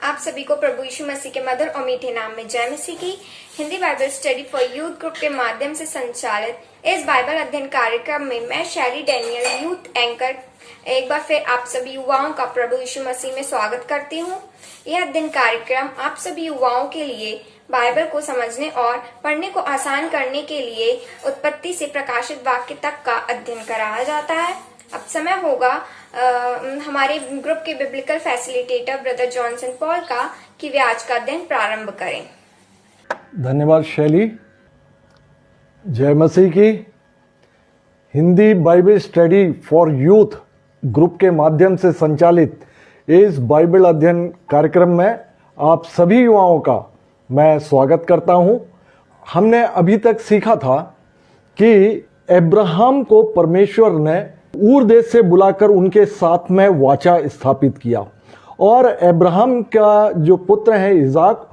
आप सभी को प्रभु यीशु मसीह के मधुर और मीठे नाम में जय मसीह की। Hindi Bible study for youth group के माध्यम से संचालित इस बाइबल अध्ययन कार्यक्रम में मैं शैली डैनियल यूथ एंकर एक बार फिर आप सभी युवाओं का प्रभु यीशु मसीह में स्वागत करती हूँ। यह अध्ययन कार्यक्रम आप सभी युवाओं के लिए बाइबल को समझने और पढ़ने को आसान करने के लिए उत्पत्ति से प्रकाशित वाक्य तक का अध्ययन कराया जाता है। अब समय होगा हमारे ग्रुप के biblical facilitator brother Johnson Paul का कि वे आज का अध्ययन प्रारंभ करें। धन्यवाद शैली। जय मसीह की। Hindi Bible study for youth group के माध्यम से संचालित इस बाइबल अध्ययन कार्यक्रम में आप सभी युवाओं का मैं स्वागत करता हूं। हमने अभी तक सीखा था कि अब्राहम को परमेश्वर ने ऊर देश से बुलाकर उनके साथ में वाचा स्थापित किया और अब्राहम का जो पुत्र है इज़ाक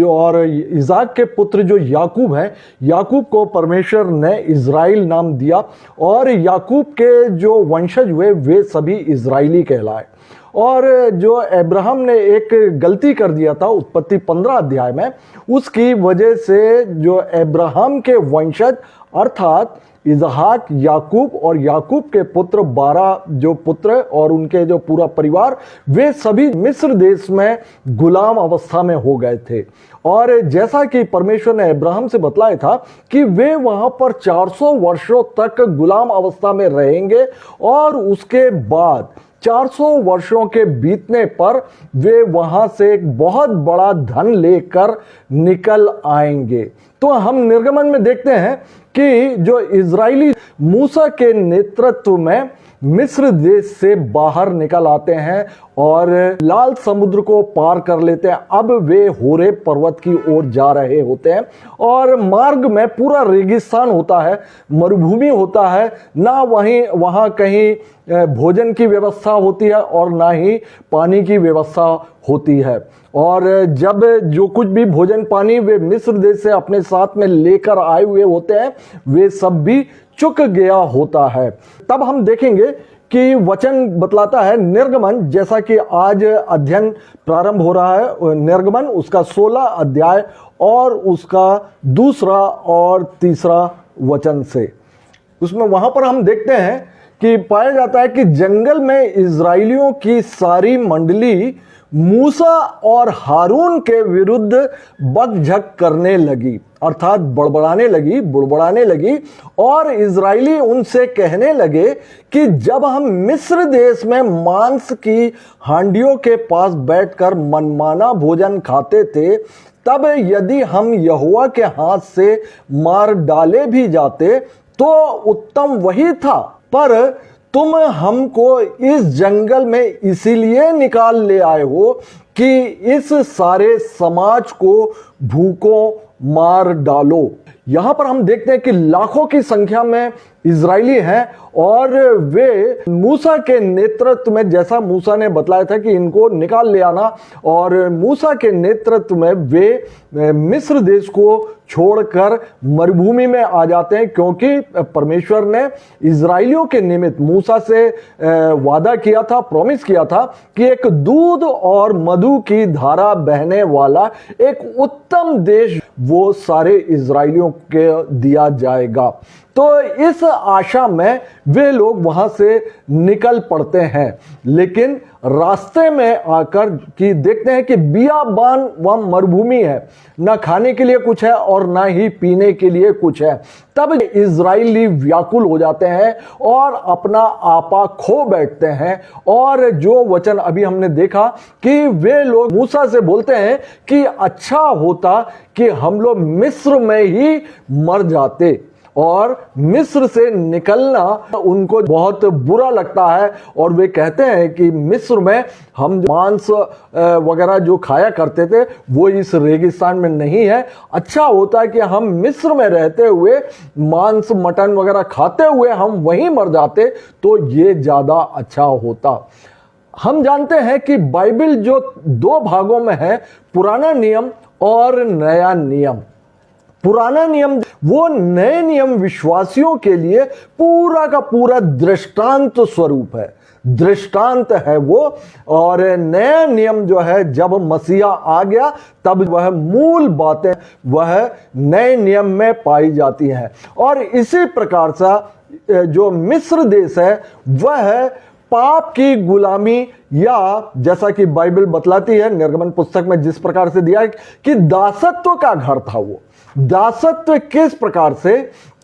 और इज़ाक के पुत्र जो याकूब है, याकूब को परमेश्वर ने इज़राइल नाम दिया और याकूब के जो वंशज हुए वे सभी इज़राइली कहलाए। और जो अब्राहम ने एक गलती कर दिया था उत्पत्ति 15 अध्याय में, उसकी वजह से जो अब्राहम के वंशज अर्थात इसहाक, याकूब और याकूब के पुत्र 12 जो पुत्र और उनके जो पूरा परिवार वे सभी मिस्र देश में गुलाम अवस्था में हो गए थे। और जैसा कि परमेश्वर ने अब्राहम से बतलाया था कि वे वहां पर 400 वर्षों तक गुलाम अवस्था में रहेंगे और उसके बाद 400 वर्षों के बीतने पर वे वहां से एक बहुत बड़ा धन लेकर निकल आएंगे। तो हम निर्गमन में देखते हैं कि जो इज़राइली मूसा के नेतृत्व में मिस्र देश से बाहर निकल आते हैं और लाल समुद्र को पार कर लेते हैं। अब वे होरे पर्वत की ओर जा रहे होते हैं और मार्ग में पूरा रेगिस्तान होता है, मरुभूमि होता है, ना वहाँ कहीं भोजन की व्यवस्था होती है और ना ही पानी की व्यवस्था होती है। और जब जो कुछ भी भोजन पानी वे मिस्र देश से अपने साथ में लेकर आए हुए होते हैं वे सब भी चुक गया होता है। तब हम देखेंगे कि वचन बतलाता है निर्गमन, जैसा कि आज अध्ययन प्रारंभ हो रहा है निर्गमन उसका 16 अध्याय और उसका 2 और 3 वचन से। उसमें वहां पर हम देखते हैं कि पाया जाता है कि जंगल में इज़राइलियों की सारी मंडली मूसा और हारून के विरुद्ध बकझक करने लगी, अर्थात बुड़बड़ाने लगी और इज़राइली उनसे कहने लगे कि जब हम मिस्र देश में मांस की हांडियों के पास बैठकर मनमाना भोजन खाते थे, तब यदि हम यहोवा के हाथ से मार डाले भी जाते तो उत्तम वही था, पर तुम हमको इस जंगल में इसीलिए निकाल ले आए हो कि इस सारे समाज को भूखों मार डालो। यहां पर हम देखते हैं कि लाखों की संख्या में इज़राइली हैं और वे मूसा के नेतृत्व में, जैसा मूसा ने बतलाया था कि इनको निकाल ले आना, और मूसा के नेतृत्व में वे मिस्र देश को छोड़कर मरुभूमि में आ जाते हैं, क्योंकि परमेश्वर ने इज़राइलियों के निमित्त मूसा से वादा किया था, प्रॉमिस किया था कि एक दूध और मधु की धारा बहने वाला एक उत्तम देश वो सारे इज़राइलियों के दिया जाएगा। तो इस आशा में वे लोग वहां से निकल पड़ते हैं, लेकिन रास्ते में आकर कि देखते हैं कि बियाबान व मरुभूमि है, ना खाने के लिए कुछ है और ना ही पीने के लिए कुछ है। तब इज़राइली व्याकुल हो जाते हैं और अपना आपा खो बैठते हैं। और जो वचन अभी हमने देखा कि वे लोग मूसा से बोलते हैं कि अच्छा होता कि हम लोग मिस्र में ही मर जाते, और मिस्र से निकलना उनको बहुत बुरा लगता है और वे कहते हैं कि मिस्र में हम मांस वगैरह जो खाया करते थे वो इस रेगिस्तान में नहीं है। अच्छा होता है कि हम मिस्र में रहते हुए मांस मटन वगैरह खाते हुए हम वहीं मर जाते तो ये ज़्यादा अच्छा होता। हम जानते हैं कि बाइबल जो 2 भागों में है, पुराना नियम और नया नियम। पुराना नियम वो नए नियम विश्वासियों के लिए पूरा का पूरा दृष्टांत स्वरूप है। दृष्टांत है वो। और नया नियम जो है, जब मसीहा आ गया तब वह मूल बातें वह नए नियम में पाई जाती हैं। और इसी प्रकार से जो मिस्र देश है वह पाप की गुलामी, या जैसा कि बाइबल बतलाती है निर्गमन पुस्तक में जिस प्रकार से दिया है कि दासत्व का घर था। वो दासत्व किस प्रकार से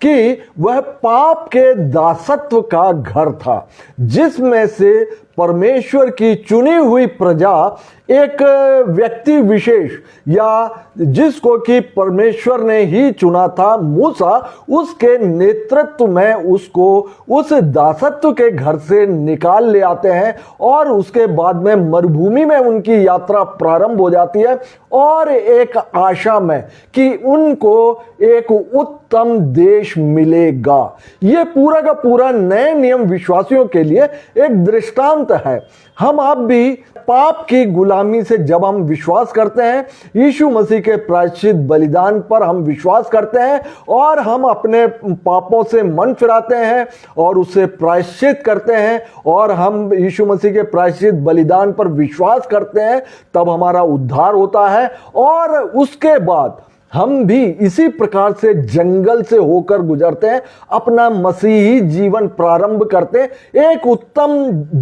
कि वह पाप के दासत्व का घर था, जिसमें से परमेश्वर की चुनी हुई प्रजा एक व्यक्ति विशेष, या जिसको कि परमेश्वर ने ही चुना था, मूसा, उसके नेतृत्व में उसको उस दासत्व के घर से निकाल ले आते हैं। और उसके बाद में मरुभूमि में उनकी यात्रा प्रारंभ हो जाती है, और एक आशा में कि उनको एक उत्तम देश मिलेगा। यह पूरा का पूरा नए नियम विश्वासियों के लिए एक दृष्टांत है। हम आप भी पाप की गुलामी से जब हम विश्वास करते हैं, यीशु मसीह के प्रायश्चित बलिदान पर हम विश्वास करते हैं, और हम अपने पापों से मन फिराते हैं और उससे प्रायश्चित करते हैं, और हम यीशु मसीह के प्रायश्चित बलिदान पर विश्वास करते हैं, तब हमारा उद्धार होता है। और उसके बाद हम भी इसी प्रकार से जंगल से होकर गुजरते हैं, अपना मसीही जीवन प्रारंभ करते हैं एक उत्तम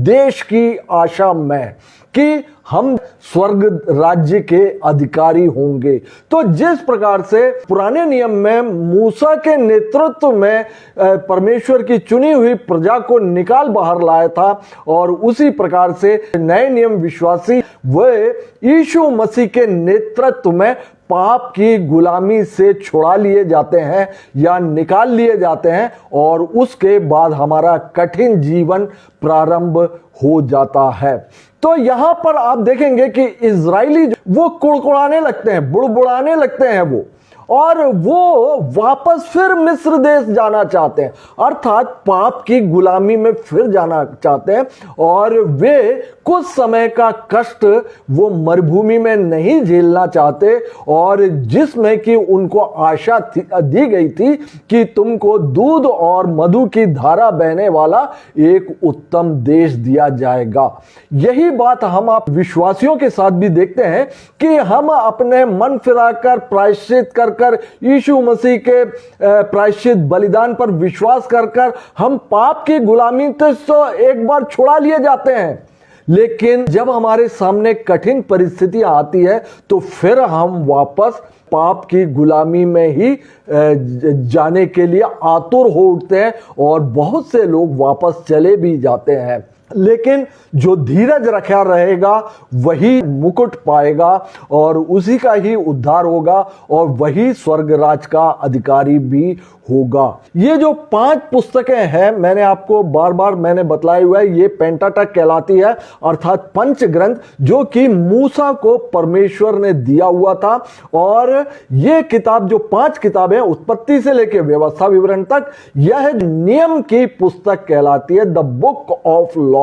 देश की आशा में कि हम स्वर्ग राज्य के अधिकारी होंगे। तो जिस प्रकार से पुराने नियम में मूसा के नेतृत्व में परमेश्वर की चुनी हुई प्रजा को निकाल बाहर लाया था, और उसी प्रकार से नए नियम विश्वासी वे यीशु मसीह के नेतृत्व में पाप की गुलामी से छुड़ा लिए जाते हैं या निकाल लिए जाते हैं, और उसके बाद हमारा कठिन जीवन प्रारंभ हो जाता है। तो यहां पर आप देखेंगे कि इजरायली वो कुड़कुड़ाने लगते हैं, बुड़बुड़ाने लगते हैं वो, और वो वापस फिर मिस्र देश जाना चाहते हैं, अर्थात पाप की गुलामी में फिर जाना चाहते हैं। और वे कुछ समय का कष्ट वो मरुभूमि में नहीं झेलना चाहते, और जिसमें कि उनको आशा दी गई थी कि तुमको दूध और मधु की धारा बहने वाला एक उत्तम देश दिया जाएगा। यही बात हम आप विश्वासियों के साथ भी देखते हैं कि हम अपने मन फिराकर प्रायश्चित कर यीशु मसीह के प्रायश्चित बलिदान पर विश्वास कर हम पाप की गुलामी तो एक बार छुड़ा लिए जाते हैं, लेकिन जब हमारे सामने कठिन परिस्थितियां आती है तो फिर हम वापस पाप की गुलामी में ही जाने के लिए आतुर हो उठते हैं, और बहुत से लोग वापस चले भी जाते हैं। लेकिन जो धीरज रखा रहेगा वही मुकुट पाएगा, और उसी का ही उद्धार होगा, और वही स्वर्ग राज का अधिकारी भी होगा। ये जो 5 पुस्तकें हैं, मैंने आपको बार बार मैंने बतलाया हुआ है, ये पेंटाटक कहलाती है, अर्थात पंच ग्रंथ, जो कि मूसा को परमेश्वर ने दिया हुआ था। और ये किताब जो 5 किताबें, उत्पत्ति से लेकर व्यवस्था विवरण तक, यह नियम की पुस्तक कहलाती है, द बुक ऑफ लॉ।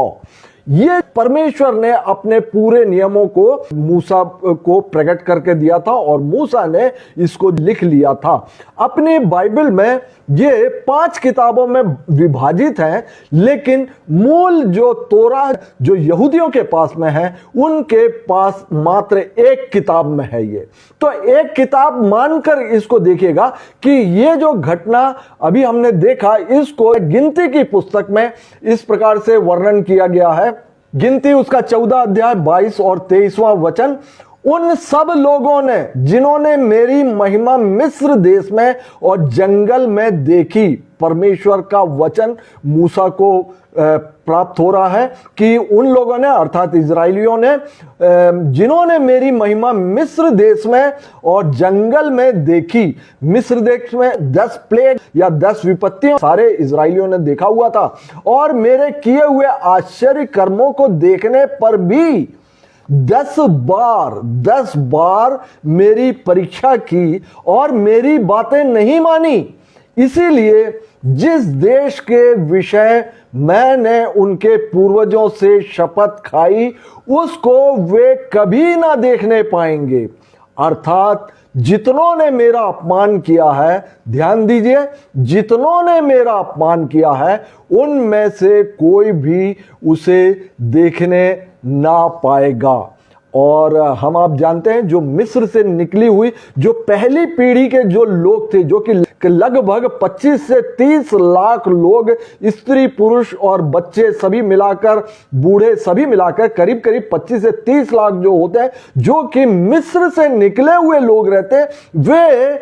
ये परमेश्वर ने अपने पूरे नियमों को मूसा को प्रकट करके दिया था, और मूसा ने इसको लिख लिया था। अपने बाइबल में ये 5 किताबों में विभाजित हैं, लेकिन मूल जो तोरा जो यहूदियों के पास में है, उनके पास मात्र एक किताब में है। ये तो एक किताब मानकर इसको देखिएगा कि ये जो घटना अभी हमने देखा, इसको गिनती की पुस्तक में इस प्रकार से वर्णन किया गया है। गिनती उसका 14 अध्याय 22 और 23वां वचन, उन सब लोगों ने जिन्होंने मेरी महिमा मिस्र देश में और जंगल में देखी। परमेश्वर का वचन मूसा को प्राप्त हो रहा है कि उन लोगों ने, अर्थात इजराइलियों ने, जिन्होंने मेरी महिमा मिस्र देश में और जंगल में देखी। मिस्र देश में 10 प्लेग या 10 विपत्तियां सारे इजराइलियों ने देखा हुआ था, और मेरे किए हुए आश्चर्य कर्मों को देखने पर भी 10 बार मेरी परीक्षा की और मेरी बातें नहीं मानी। इसीलिए जिस देश के विषय मैंने उनके पूर्वजों से शपथ खाई, उसको वे कभी ना देखने पाएंगे। अर्थात जितनों ने मेरा अपमान किया है, ध्यान दीजिए, जितनों ने मेरा अपमान किया है उनमें से कोई भी उसे देखने ना पाएगा। और हम आप जानते हैं जो मिस्र से निकली हुई जो पहली पीढ़ी के जो लोग थे, जो कि लगभग 25 से 30 लाख लोग, स्त्री पुरुष और बच्चे सभी मिलाकर, बूढ़े सभी मिलाकर करीब करीब 25 से 30 लाख जो होते हैं, जो कि मिस्र से निकले हुए लोग रहते हैं, वे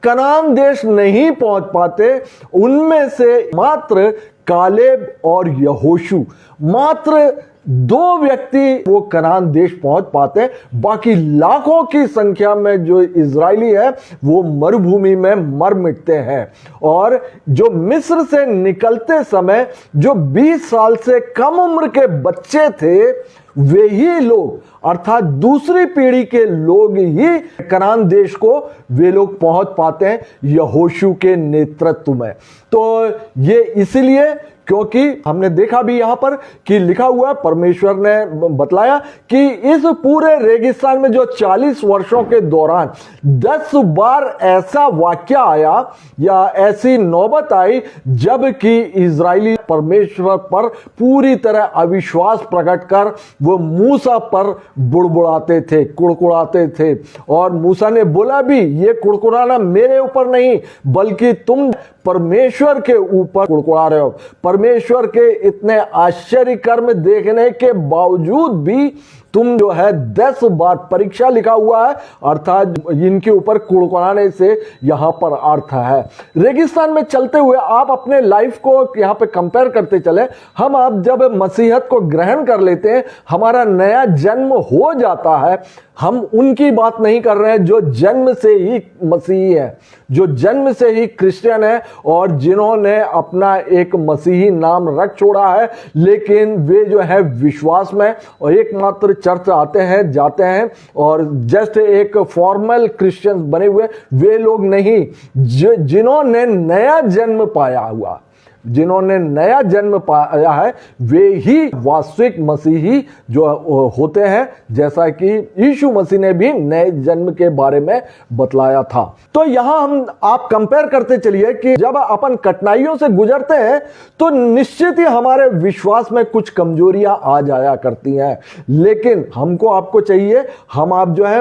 कनान देश नहीं पहुंच पाते। उनमें से मात्र कालेब और यहोशू, मात्र 2 व्यक्ति वो कनान देश पहुंच पाते हैं। बाकी लाखों की संख्या में जो इजरायली है वो मरुभूमि में मर मिटते हैं। और जो मिस्र से निकलते समय जो 20 साल से कम उम्र के बच्चे थे, वे ही लोग, अर्थात दूसरी पीढ़ी के लोग ही कनान देश को वे लोग पहुंच पाते हैं यहोशू के नेतृत्व में। तो ये इसलिए क्योंकि हमने देखा भी यहां पर कि लिखा हुआ, परमेश्वर ने बतलाया कि इस पूरे रेगिस्तान में जो 40 वर्षों के दौरान 10 बार ऐसा वाक्य आया या ऐसी नौबत आई जबकि इजरायली परमेश्वर पर पूरी तरह अविश्वास प्रकट कर वो मूसा पर बुड़बुड़ाते थे, कुड़कुड़ाते थे। और मूसा ने बोला भी, ये कुड़कुड़ाना मेरे ऊपर नहीं बल्कि तुम परमेश्वर के ऊपर कुड़कुड़ा रहे हो। परमेश्वर के इतने आश्चर्य कर्म देखने के बावजूद भी तुम जो है 10 बार, परीक्षा लिखा हुआ है, अर्थात इनके ऊपर कुड़कुड़ाने से यहां पर अर्थ है। रेगिस्तान में चलते हुए आप अपने लाइफ को यहां पे कंपेयर करते चले। हम आप जब मसीहत को ग्रहण कर लेते हैं, हमारा नया जन्म हो जाता है, हम उनकी बात नहीं कर रहे हैं जो जन्म से ही मसीही है, जो जन्म से ही क्रिश्चियन है और जिन्होंने अपना एक मसीही नाम रख छोड़ा है, लेकिन वे जो है विश्वास में और एकमात्र चर्च आते हैं, जाते हैं और जस्ट एक फॉर्मल क्रिश्चियंस बने हुए वे लोग नहीं, जिन्होंने नया जन्म पाया हुआ, जिन्होंने नया जन्म पाया है, वे ही वास्तविक मसीही जो होते हैं, जैसा कि यीशु मसीह ने भी नए जन्म के बारे में बतलाया था। तो यहां हम आप कंपेयर करते चलिए कि जब अपन कठिनाइयों से गुजरते हैं तो निश्चित ही हमारे विश्वास में कुछ कमजोरियां आ जाया करती हैं, लेकिन हमको आपको चाहिए, हम आप जो है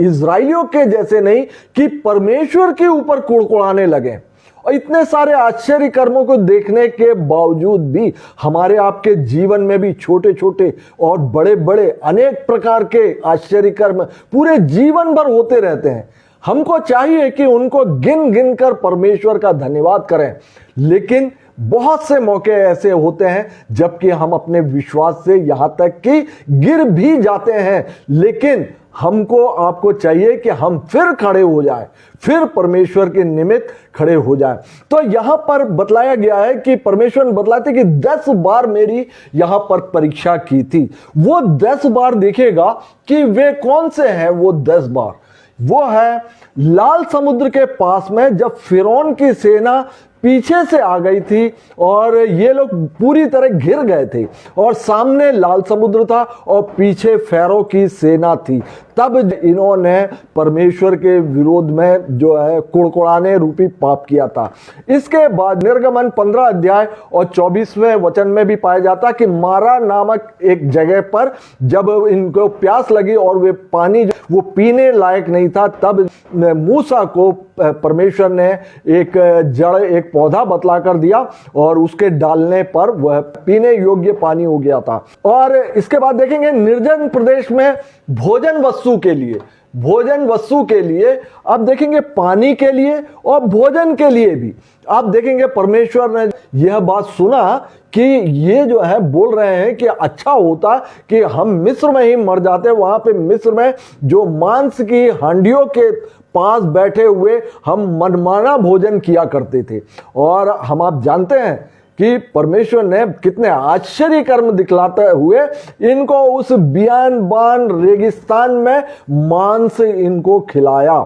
इजराइलियों के जैसे नहीं कि परमेश्वर के ऊपर कुड़कुड़ाने लगे। और इतने सारे आश्चर्य कर्मों को देखने के बावजूद भी हमारे आपके जीवन में भी छोटे छोटे और बड़े बड़े अनेक प्रकार के आश्चर्य कर्म पूरे जीवन भर होते रहते हैं। हमको चाहिए कि उनको गिन गिन कर परमेश्वर का धन्यवाद करें, लेकिन बहुत से मौके ऐसे होते हैं जबकि हम अपने विश्वास से यहां तक कि गिर भी जाते हैं, लेकिन हमको आपको चाहिए कि हम फिर खड़े हो जाएं, फिर परमेश्वर के निमित्त खड़े हो जाएं। तो यहां पर बतलाया गया है कि परमेश्वर ने बतलाते कि 10 बार मेरी यहां पर परीक्षा की थी। वो 10 बार देखेगा कि वे कौन से हैं। वो 10 बार वो है लाल समुद्र के पास में, जब फिरौन की सेना पीछे से आ गई थी और ये लोग पूरी तरह घिर गए थे और सामने लाल समुद्र था और पीछे फैरो की सेना थी, तब इन्होंने परमेश्वर के विरोध में जो है कुड़कुड़ाने रूपी पाप किया था। इसके बाद निर्गमन 15 अध्याय और 24वें वचन में भी पाया जाता कि मारा नामक एक जगह पर जब इनको प्यास लगी और वे पानी वो पीने लायक नहीं था, तब मूसा को परमेश्वर ने एक जड़, एक पौधा बतला कर दिया और उसके डालने पर वह पीने योग्य पानी हो गया था। और इसके बाद देखेंगे निर्जन प्रदेश में भोजन वस्तु के लिए, भोजन वस्तु के लिए अब देखेंगे पानी के लिए और भोजन के लिए भी आप देखेंगे परमेश्वर ने यह बात सुना कि ये जो है बोल रहे हैं कि अच्छा होता कि हम मिस्र में ही मर जाते। वहां पे मिस्र में जो मांस की हांडियों के पास बैठे हुए हम मनमाना भोजन किया करते थे। और हम आप जानते हैं कि परमेश्वर ने कितने आश्चर्य कर्म दिखलाते हुए इनको उस बियानबान रेगिस्तान में मांस इनको खिलाया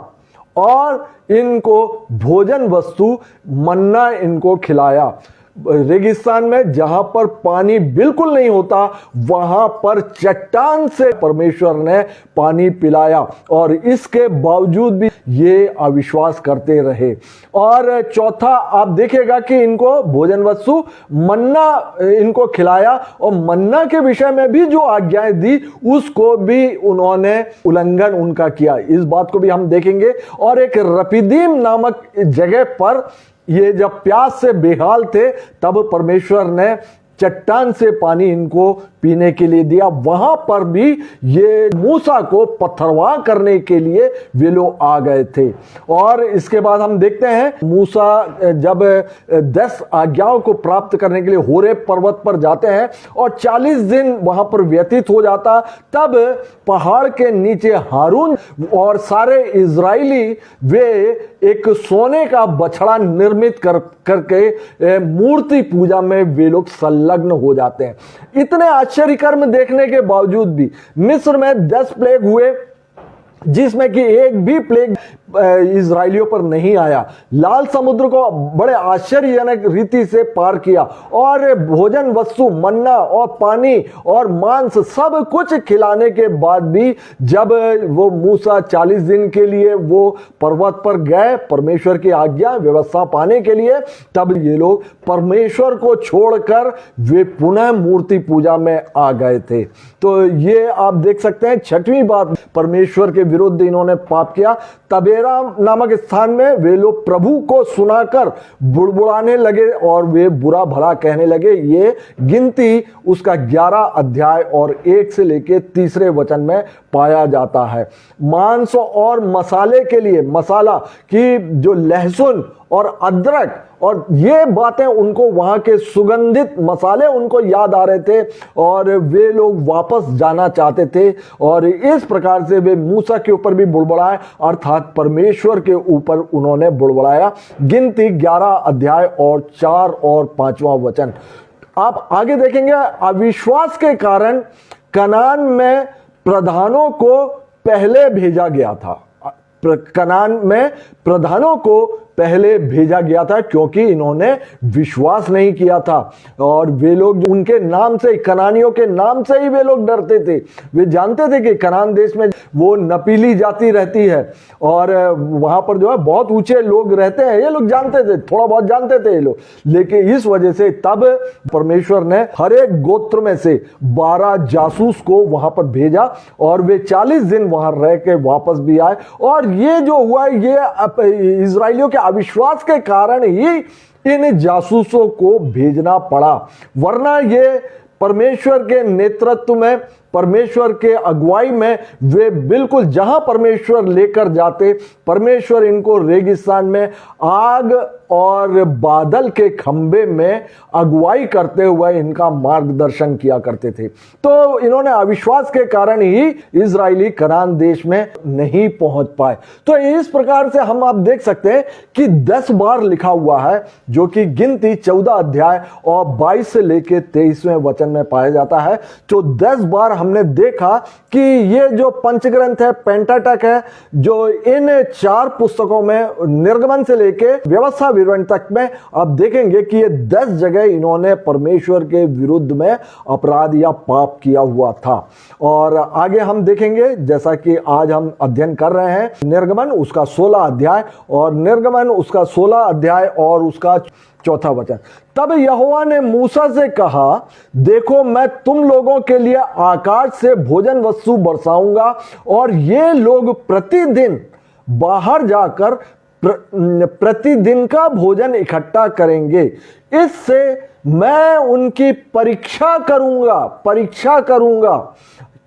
और इनको भोजन वस्तु मन्ना इनको खिलाया। रेगिस्तान में जहां पर पानी बिल्कुल नहीं होता, वहां पर चट्टान से परमेश्वर ने पानी पिलाया, और इसके बावजूद भी ये अविश्वास करते रहे। और चौथा आप देखिएगा कि इनको भोजन वस्तु मन्ना इनको खिलाया, और मन्ना के विषय में भी जो आज्ञाएं दी उसको भी उन्होंने उल्लंघन उनका किया। इस बात को भी हम देखेंगे। और एक रपीदीम नामक जगह पर ये जब प्यास से बेहाल थे, तब परमेश्वर ने चट्टान से पानी इनको पीने के लिए दिया। वहां पर भी ये मूसा को पत्थरवाह करने के लिए वे लोग आ गए थे। और इसके बाद हम देखते हैं मूसा जब 10 आज्ञाओं को प्राप्त करने के लिए होरेब पर्वत पर जाते हैं और 40 दिन वहां पर व्यतीत हो जाता, तब पहाड़ के नीचे हारून और सारे इजरायली वे एक सोने का बछड़ा निर्मित करके मूर्ति पूजा में वे लोग संलग्न हो जाते हैं। इतने आश्चर्य कर्म देखने के बावजूद भी मिस्र में 10 प्लेग हुए, जिसमें कि एक भी प्लेग इजरायलियों पर नहीं आया। लाल समुद्र को बड़े आश्चर्यजनक रीति से पार किया, और भोजन वस्तु मन्ना और पानी और मांस सब कुछ खिलाने के बाद भी जब वो मूसा 40 दिन के लिए वो पर्वत पर गए परमेश्वर की आज्ञा व्यवस्था पाने के लिए, तब ये लोग परमेश्वर को छोड़कर वे पुनः मूर्ति पूजा में आ गए थे। तो ये आप देख सकते हैं, छठवीं बात परमेश्वर के विरुद्ध इन्होंने पाप किया। तबेरा नामक स्थान में वे लोग प्रभु को सुनाकर बुड़बुड़ाने लगे और वे बुरा भला कहने लगे। ये गिनती उसका 11 अध्याय और 1 से लेकर 3 वचन में पाया जाता है। मांस और मसाले के लिए मसाला की जो लहसुन और अदरक और ये बातें उनको वहां के सुगंधित मसाले उनको याद आ रहे थे, और वे लोग वापस जाना चाहते थे। और इस प्रकार से वे मूसा के ऊपर भी बुड़बुड़ाए, अर्थात परमेश्वर के ऊपर उन्होंने बुड़बुड़ाया। गिनती 11 अध्याय और 4 और 5वां वचन आप आगे देखेंगे। अविश्वास के कारण कनान में प्रधानों को पहले भेजा गया था। कनान में प्रधानों को पहले भेजा गया था क्योंकि इन्होंने विश्वास नहीं किया था, और वे लोग उनके नाम से, कनानियों के नाम से ही वे लोग डरते थे। वे जानते थे कि कनान देश में वो नपीली जाति रहती है और वहां पर जो है बहुत ऊंचे लोग रहते हैं। ये लोग जानते थे, थोड़ा बहुत जानते थे ये लोग, लेकिन इस वजह से तब परमेश्वर ने हर एक गोत्र में से 12 जासूस को वहां पर भेजा, और वे 40 दिन वहां रह के वापस भी आए। और ये जो हुआ, ये इजराइलियों के अविश्वास के कारण ही इन जासूसों को भेजना पड़ा, वरना ये परमेश्वर के नेतृत्व में, परमेश्वर के अगुवाई में वे बिल्कुल जहां परमेश्वर लेकर जाते, परमेश्वर इनको रेगिस्तान में आग और बादल के खंबे में अगुवाई करते हुए इनका मार्गदर्शन किया करते थे। तो इन्होंने अविश्वास के कारण ही इजरायली कनान देश में नहीं पहुंच पाए। तो इस प्रकार से हम आप देख सकते हैं कि 10 बार लिखा हुआ है, जो कि गिनती 14 अध्याय और 22 से लेकर 23वें वचन में पाया जाता है। तो 10 बार हमने देखा कि ये जो पंचग्रंथ है, पेंटाटक है, जो इन 4 पुस्तकों में निर्गमन से लेकर व्यवस्था विवरण तक में आप देखेंगे कि ये 10 जगह इन्होंने परमेश्वर के विरुद्ध में अपराध या पाप किया हुआ था। और आगे हम देखेंगे, जैसा कि आज हम अध्ययन कर रहे हैं, निर्गमन उसका 16 अध्याय और निर्गमन उसका 16 अध्याय और उसका 4वां वचन। तब यहोवा ने मूसा से कहा, देखो मैं तुम लोगों के लिए आकाश से भोजन वस्तु बरसाऊंगा, और ये लोग प्रतिदिन बाहर जाकर प्रतिदिन का भोजन इकट्ठा करेंगे। इससे मैं उनकी परीक्षा करूंगा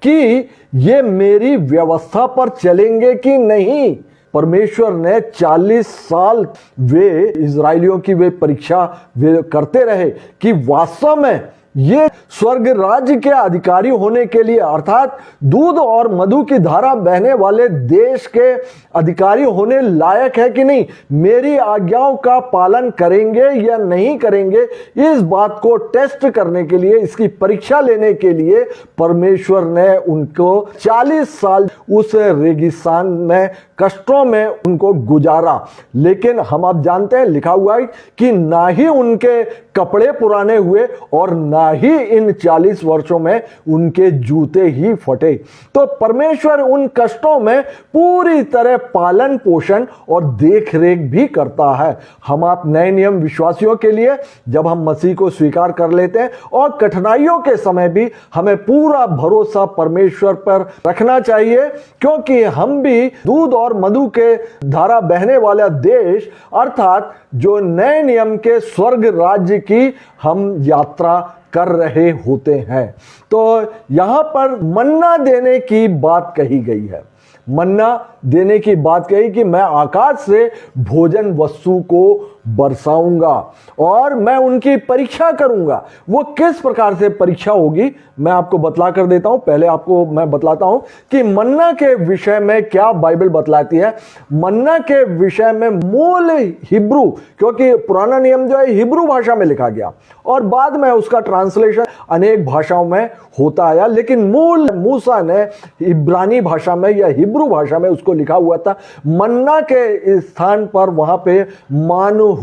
कि ये मेरी व्यवस्था पर चलेंगे कि नहीं। परमेश्वर ने 40 साल वे इजरायलियों की वे परीक्षा वे करते रहे कि वास्तव में ये स्वर्ग राज्य के अधिकारी होने के लिए, अर्थात दूध और मधु की धारा बहने वाले देश के अधिकारी होने लायक है कि नहीं, मेरी आज्ञाओं का पालन करेंगे या नहीं करेंगे। इस बात को टेस्ट करने के लिए, इसकी परीक्षा लेने के लिए परमेश्वर ने उनको 40 साल उस रेगिस्तान में कष्टों में उनको गुजारा। लेकिन हम आप जानते हैं, लिखा हुआ है कि ना ही उनके कपड़े पुराने हुए और ना ही इन 40 वर्षों में उनके जूते ही फटे। तो परमेश्वर उन कष्टों में पूरी तरह पालन पोषण और देख रेख भी करता है। हम आप नए नियम विश्वासियों के लिए जब हम मसीह को स्वीकार कर लेते हैं और कठिनाइयों के समय भी हमें पूरा भरोसा परमेश्वर पर रखना चाहिए, क्योंकि हम भी दूध और मधु के धारा बहने वाला देश अर्थात जो नए नियम के स्वर्ग राज्य की हम यात्रा कर रहे होते हैं। तो यहां पर मन्ना देने की बात कही गई है। मन्ना देने की बात कही कि मैं आकाश से भोजन वस्तु को बरसाऊंगा और मैं उनकी परीक्षा करूंगा। वो किस प्रकार से परीक्षा होगी मैं आपको बतला कर देता हूं। पहले आपको मैं बतलाता हूं कि मन्ना के विषय में क्या बाइबल बतलाती है। मन्ना के विषय में मूल हिब्रू, क्योंकि पुराना नियम जो है हिब्रू भाषा में लिखा गया और बाद में उसका ट्रांसलेशन अनेक भाषाओं में होता आया, लेकिन मूल मूसा ने इब्रानी भाषा में या हिब्रू भाषा में उसको लिखा हुआ था। मन्ना के स्थान पर वहां पे मानहू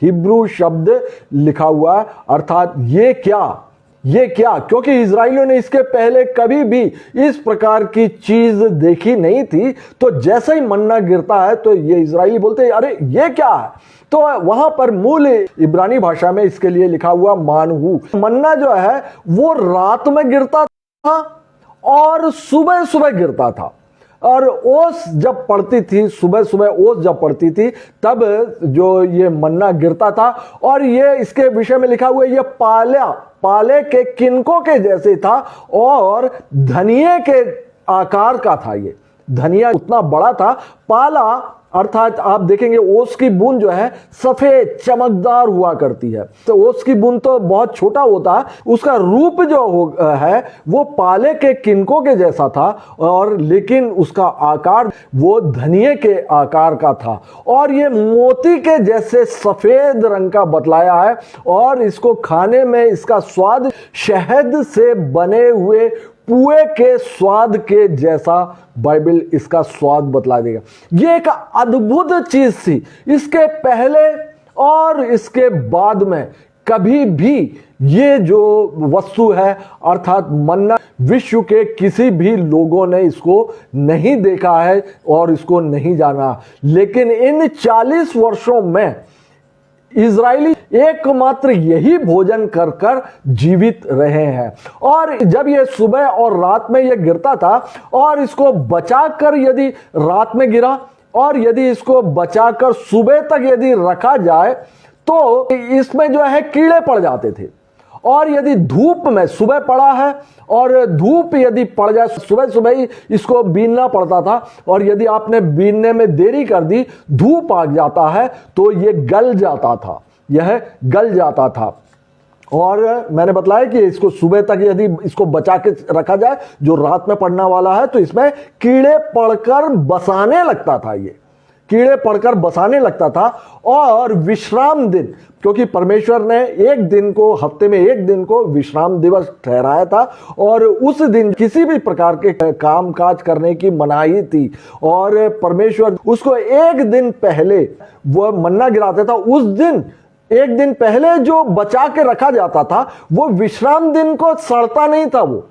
हिब्रू शब्द लिखा हुआ है, अर्थात ये क्या, क्योंकि इजराइलियों ने इसके पहले कभी भी इस प्रकार की चीज देखी नहीं थी। तो जैसे ही मन्ना गिरता है तो ये इजराइली बोलते हैं अरे ये क्या है। तो वहां पर मूल इब्रानी भाषा में इसके लिए लिखा हुआ मानहू। मन्ना जो है वो रात में गिरता था और सुबह सुबह गिरता था, और ओस जब पड़ती थी, सुबह सुबह ओस जब पड़ती थी तब जो ये मन्ना गिरता था। और ये इसके विषय में लिखा हुआ है ये पाले के किनको के जैसे था और धनिये के आकार का था। ये धनिया उतना बड़ा था। पाला अर्थात आप देखेंगे ओस की बूंद जो है सफेद चमकदार हुआ करती है। तो ओस की बूंद तो बहुत छोटा होता है, उसका रूप जो है वो पाले के किनको के जैसा था, और लेकिन उसका आकार वो धनिये के आकार का था और ये मोती के जैसे सफेद रंग का बतलाया है। और इसको खाने में इसका स्वाद शहद से बने हुए पुए के स्वाद के जैसा बाइबल इसका स्वाद बतला देगा। ये एक अद्भुत चीज थी। इसके पहले और इसके बाद में कभी भी ये जो वस्तु है अर्थात मन्ना विश्व के किसी भी लोगों ने इसको नहीं देखा है और इसको नहीं जाना। लेकिन इन 40 वर्षों में इजरायली एकमात्र यही भोजन कर कर जीवित रहे हैं। और जब ये सुबह और रात में ये गिरता था और इसको बचाकर यदि रात में गिरा और यदि इसको बचाकर सुबह तक यदि रखा जाए तो इसमें जो है कीड़े पड़ जाते थे। और यदि धूप में सुबह पड़ा है और धूप यदि पड़ जाए, सुबह सुबह ही इसको बीनना पड़ता था, और यदि आपने बीनने में देरी कर दी, धूप आ जाता है तो ये गल जाता था, यह गल जाता था। और मैंने बतलाया कि इसको सुबह तक यदि इसको बचा के रखा जाए, जो रात में पड़ने वाला है, तो इसमें कीड़े पड़कर बसाने लगता था, ये कीड़े पड़कर बसाने लगता था। और विश्राम दिन, क्योंकि परमेश्वर ने एक दिन को, हफ्ते में एक दिन को विश्राम दिवस ठहराया था और उस दिन किसी भी प्रकार के काम काज करने की मनाही थी। और परमेश्वर उसको एक दिन पहले वह मन्ना गिराता था। उस दिन एक दिन पहले जो बचा के रखा जाता था वो विश्राम दिन को सड़ता नहीं था, वो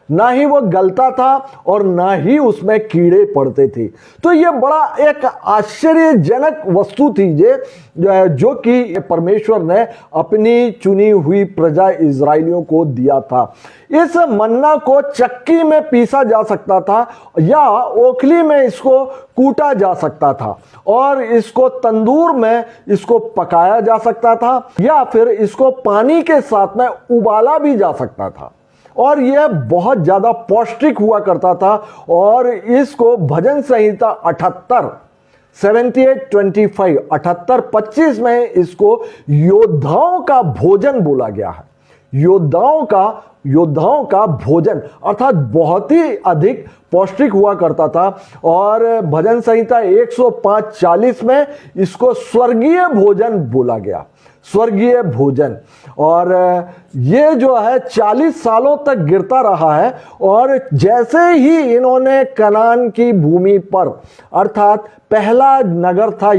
ना ही वो गलता था और ना ही उसमें कीड़े पड़ते थे। तो ये बड़ा एक आश्चर्यजनक वस्तु थी जो कि परमेश्वर ने अपनी चुनी हुई प्रजा इजरायलियों को दिया था। इस मन्ना को चक्की में पीसा जा सकता था या ओखली में इसको कूटा जा सकता था और इसको तंदूर में इसको पकाया जा सकता था या फिर इसको पानी के साथ में उबाला भी जा सकता था। और यह बहुत ज्यादा पौष्टिक हुआ करता था। और इसको भजन संहिता 78:25 में इसको योद्धाओं का भोजन बोला गया है। योद्धाओं का भोजन अर्थात बहुत ही अधिक पौष्टिक हुआ करता था। और भजन संहिता 105:40 में इसको स्वर्गीय भोजन बोला गया, स्वर्गीय भोजन। और ये जो है 40 सालों तक गिरता रहा है। और जैसे ही इन्होंने कनान की भूमि पर अर्थात पहला नगर था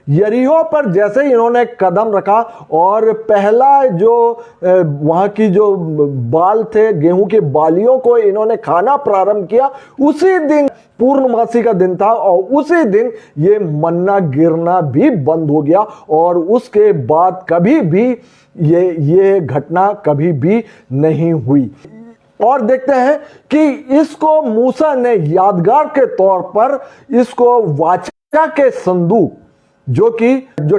यरीहो पर जैसे ही इन्होंने कदम रखा और पहला जो वहाँ की जो बाल थे, गेहूं के बालियों को इन्होंने खाना प्रारंभ किया, उसी दिन पूर्णमासी का दिन था और उसी दिन ये मन्ना गिरना भी बंद हो गया। और उसके बाद कभी भी ये घटना कभी भी नहीं हुई। और देखते हैं कि इसको मूसा ने यादगार के तौर पर इसको वाचा के संदूक जो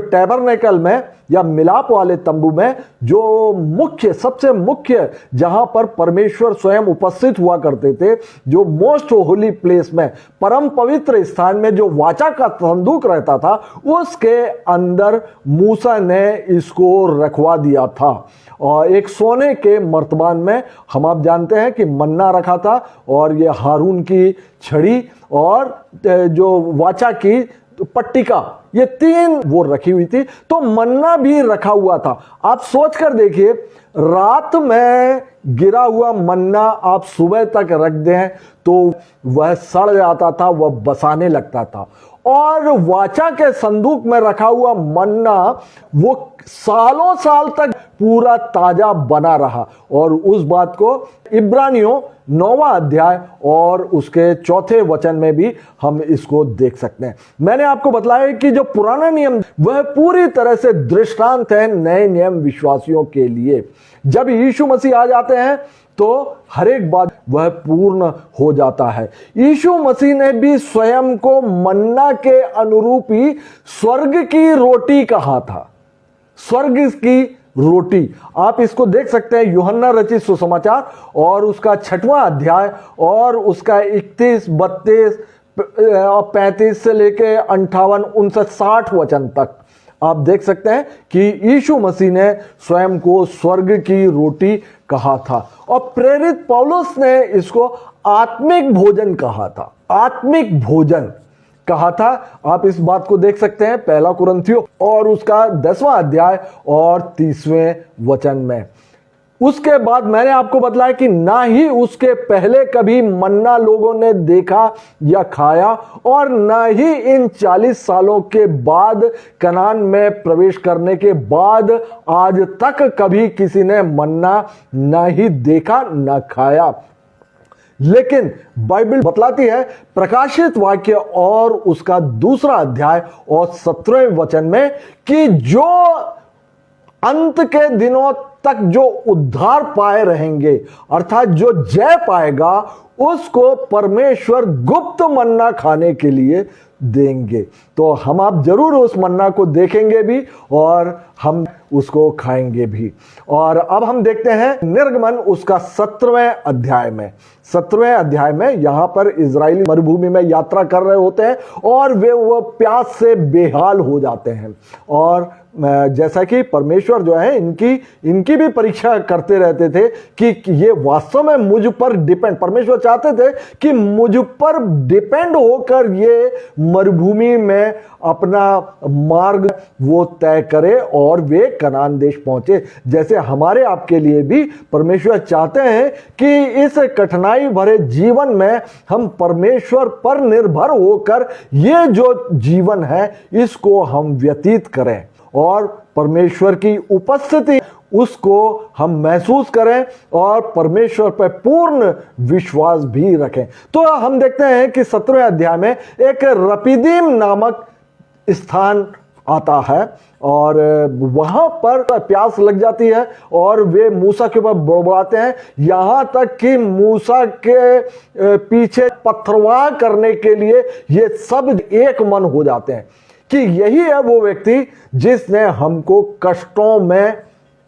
टैबरनेकल में या मिलाप वाले तंबू में जो सबसे मुख्य जहां पर परमेश्वर स्वयं उपस्थित हुआ करते थे, जो मोस्ट होली प्लेस में परम पवित्र स्थान में जो वाचा का संदूक रहता था, उसके अंदर मूसा ने इसको रखवा दिया था। और एक सोने के मर्तबान में हम आप जानते हैं कि मन्ना रखा था और ये हारून की छड़ी और जो वाचा की पट्टिका, ये 3 वो रखी हुई थी। तो मन्ना भी रखा हुआ था। आप सोच कर देखिए, रात में गिरा हुआ मन्ना आप सुबह तक रख दें तो वह सड़ जाता था, वह बसाने लगता था। और वाचा के संदूक में रखा हुआ मन्ना वो सालों साल तक पूरा ताजा बना रहा। और उस बात को इब्रानियों 9वां अध्याय और उसके 4थे वचन में भी हम इसको देख सकते हैं। मैंने आपको बताया कि जो पुराना नियम वह पूरी तरह से दृष्टांत है नए नियम विश्वासियों के लिए। जब यीशु मसीह आ जाते हैं तो हर एक बात वह पूर्ण हो जाता है। यीशु मसीह ने भी स्वयं को मन्ना के अनुरूप ही स्वर्ग की रोटी कहा था, स्वर्ग की रोटी। आप इसको देख सकते हैं यूहन्ना रचित सुसमाचार और उसका 6वां अध्याय और उसका 31, 32 और 35 से लेके 58, 59, 60 वचन तक आप देख सकते हैं कि यीशु मसीह ने स्वयं को स्वर्ग की रोटी कहा था। और प्रेरित पौलुस ने इसको आत्मिक भोजन कहा था, आत्मिक भोजन कहा था। आप इस बात को देख सकते हैं 1 कुरिन्थियों और उसका 10वां अध्याय और 30वें वचन में। उसके बाद मैंने आपको बतलाया कि ना ही उसके पहले कभी मन्ना लोगों ने देखा या खाया और ना ही इन 40 सालों के बाद कनान में प्रवेश करने के बाद आज तक कभी किसी ने मन्ना ना ही देखा ना खाया। लेकिन बाइबल बतलाती है प्रकाशित वाक्य और उसका 2वां अध्याय और 17वें वचन में कि जो अंत के दिनों तक जो उद्धार पाए रहेंगे अर्थात जो जय पाएगा उसको परमेश्वर गुप्त मन्ना खाने के लिए देंगे। तो हम आप जरूर उस मन्ना को देखेंगे भी और हम उसको खाएंगे भी। और अब हम देखते हैं निर्गमन उसका 17वें अध्याय में। 17वें अध्याय में यहां पर इजरायली मरुभूमि में यात्रा कर रहे होते हैं और वे वो प्यास से बेहाल हो जाते हैं। और जैसा कि परमेश्वर जो है इनकी भी परीक्षा करते रहते थे कि ये वास्तव में मुझ पर डिपेंड, परमेश्वर चाहते थे कि मुझ पर डिपेंड होकर ये मरुभूमि में अपना मार्ग वो तय करे और वे कनान देश पहुंचे। जैसे हमारे आपके लिए भी परमेश्वर चाहते हैं कि इस कठिनाई भरे जीवन में हम परमेश्वर पर निर्भर होकर ये जो जीवन है इसको हम व्यतीत करें और परमेश्वर की उपस्थिति उसको हम महसूस करें और परमेश्वर पर पूर्ण विश्वास भी रखें। तो हम देखते हैं कि 17वें अध्याय में एक रपीदीम नामक स्थान आता है और वहां पर प्यास लग जाती है और वे मूसा के ऊपर बड़बड़ाते हैं, यहां तक कि मूसा के पीछे पथरवाह करने के लिए ये सब एक मन हो जाते हैं कि यही है वो व्यक्ति जिसने हमको कष्टों में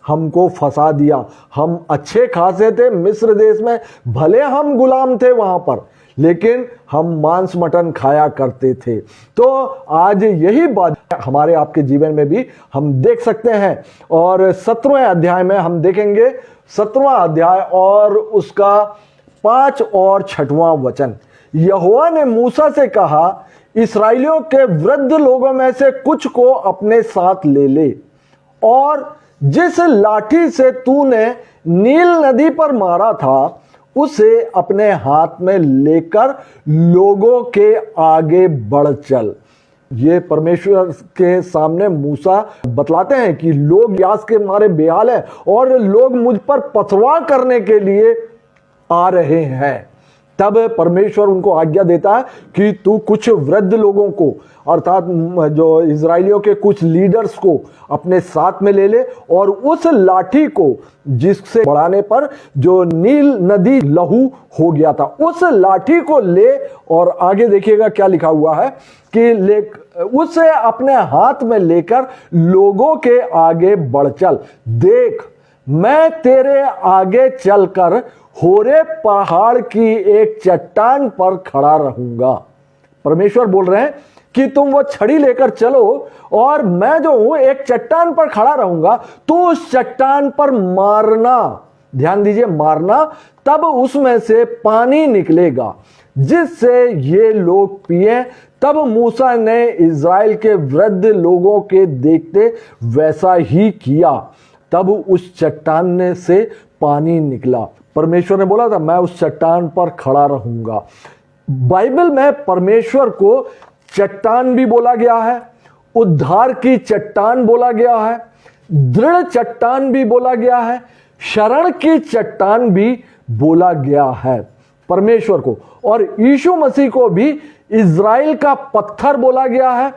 हमको फंसा दिया। हम अच्छे खासे थे मिस्र देश में, भले हम गुलाम थे वहां पर, लेकिन हम मांस मटन खाया करते थे। तो आज यही बात हमारे आपके जीवन में भी हम देख सकते हैं। और 17वें अध्याय में हम देखेंगे, 17वां अध्याय और उसका 5 और 6वां वचन। यहोवा ने मूसा से कहा, इस्राएलियों के वृद्ध लोगों में से कुछ को अपने साथ ले ले, और जिस लाठी से तूने नील नदी पर मारा था उसे अपने हाथ में लेकर लोगों के आगे बढ़ चल। ये परमेश्वर के सामने मूसा बतलाते हैं कि लोग प्यास के मारे बेहाल हैं और लोग मुझ पर पथरवाह करने के लिए आ रहे हैं। तब परमेश्वर उनको आज्ञा देता है कि तू कुछ वृद्ध लोगों को, अर्थात जो इजरायलियों के कुछ लीडर्स को अपने साथ में ले ले, और उस लाठी को जिससे बढ़ाने पर जो नील नदी लहू हो गया था, उस लाठी को ले, और आगे देखिएगा क्या लिखा हुआ है कि उसे अपने हाथ में लेकर लोगों के आगे बढ़ चल। देख, मैं तेरे आगे चलकर होरे पहाड़ की एक चट्टान पर खड़ा रहूंगा। परमेश्वर बोल रहे हैं कि तुम वो छड़ी लेकर चलो और मैं जो हूं एक चट्टान पर खड़ा रहूंगा, तो उस चट्टान पर मारना, ध्यान दीजिए, मारना, तब उसमें से पानी निकलेगा जिससे ये लोग पिए। तब मूसा ने इज़राइल के वृद्ध लोगों के देखते वैसा ही किया। तब उस चट्टान से पानी निकला। परमेश्वर ने बोला था मैं उस चट्टान पर खड़ा रहूंगा। बाइबल में परमेश्वर को चट्टान भी बोला गया है, उद्धार की चट्टान बोला गया है, दृढ़ चट्टान भी बोला गया है, शरण की चट्टान भी बोला गया है परमेश्वर को। और यीशु मसीह को भी इज़राइल का पत्थर बोला गया है,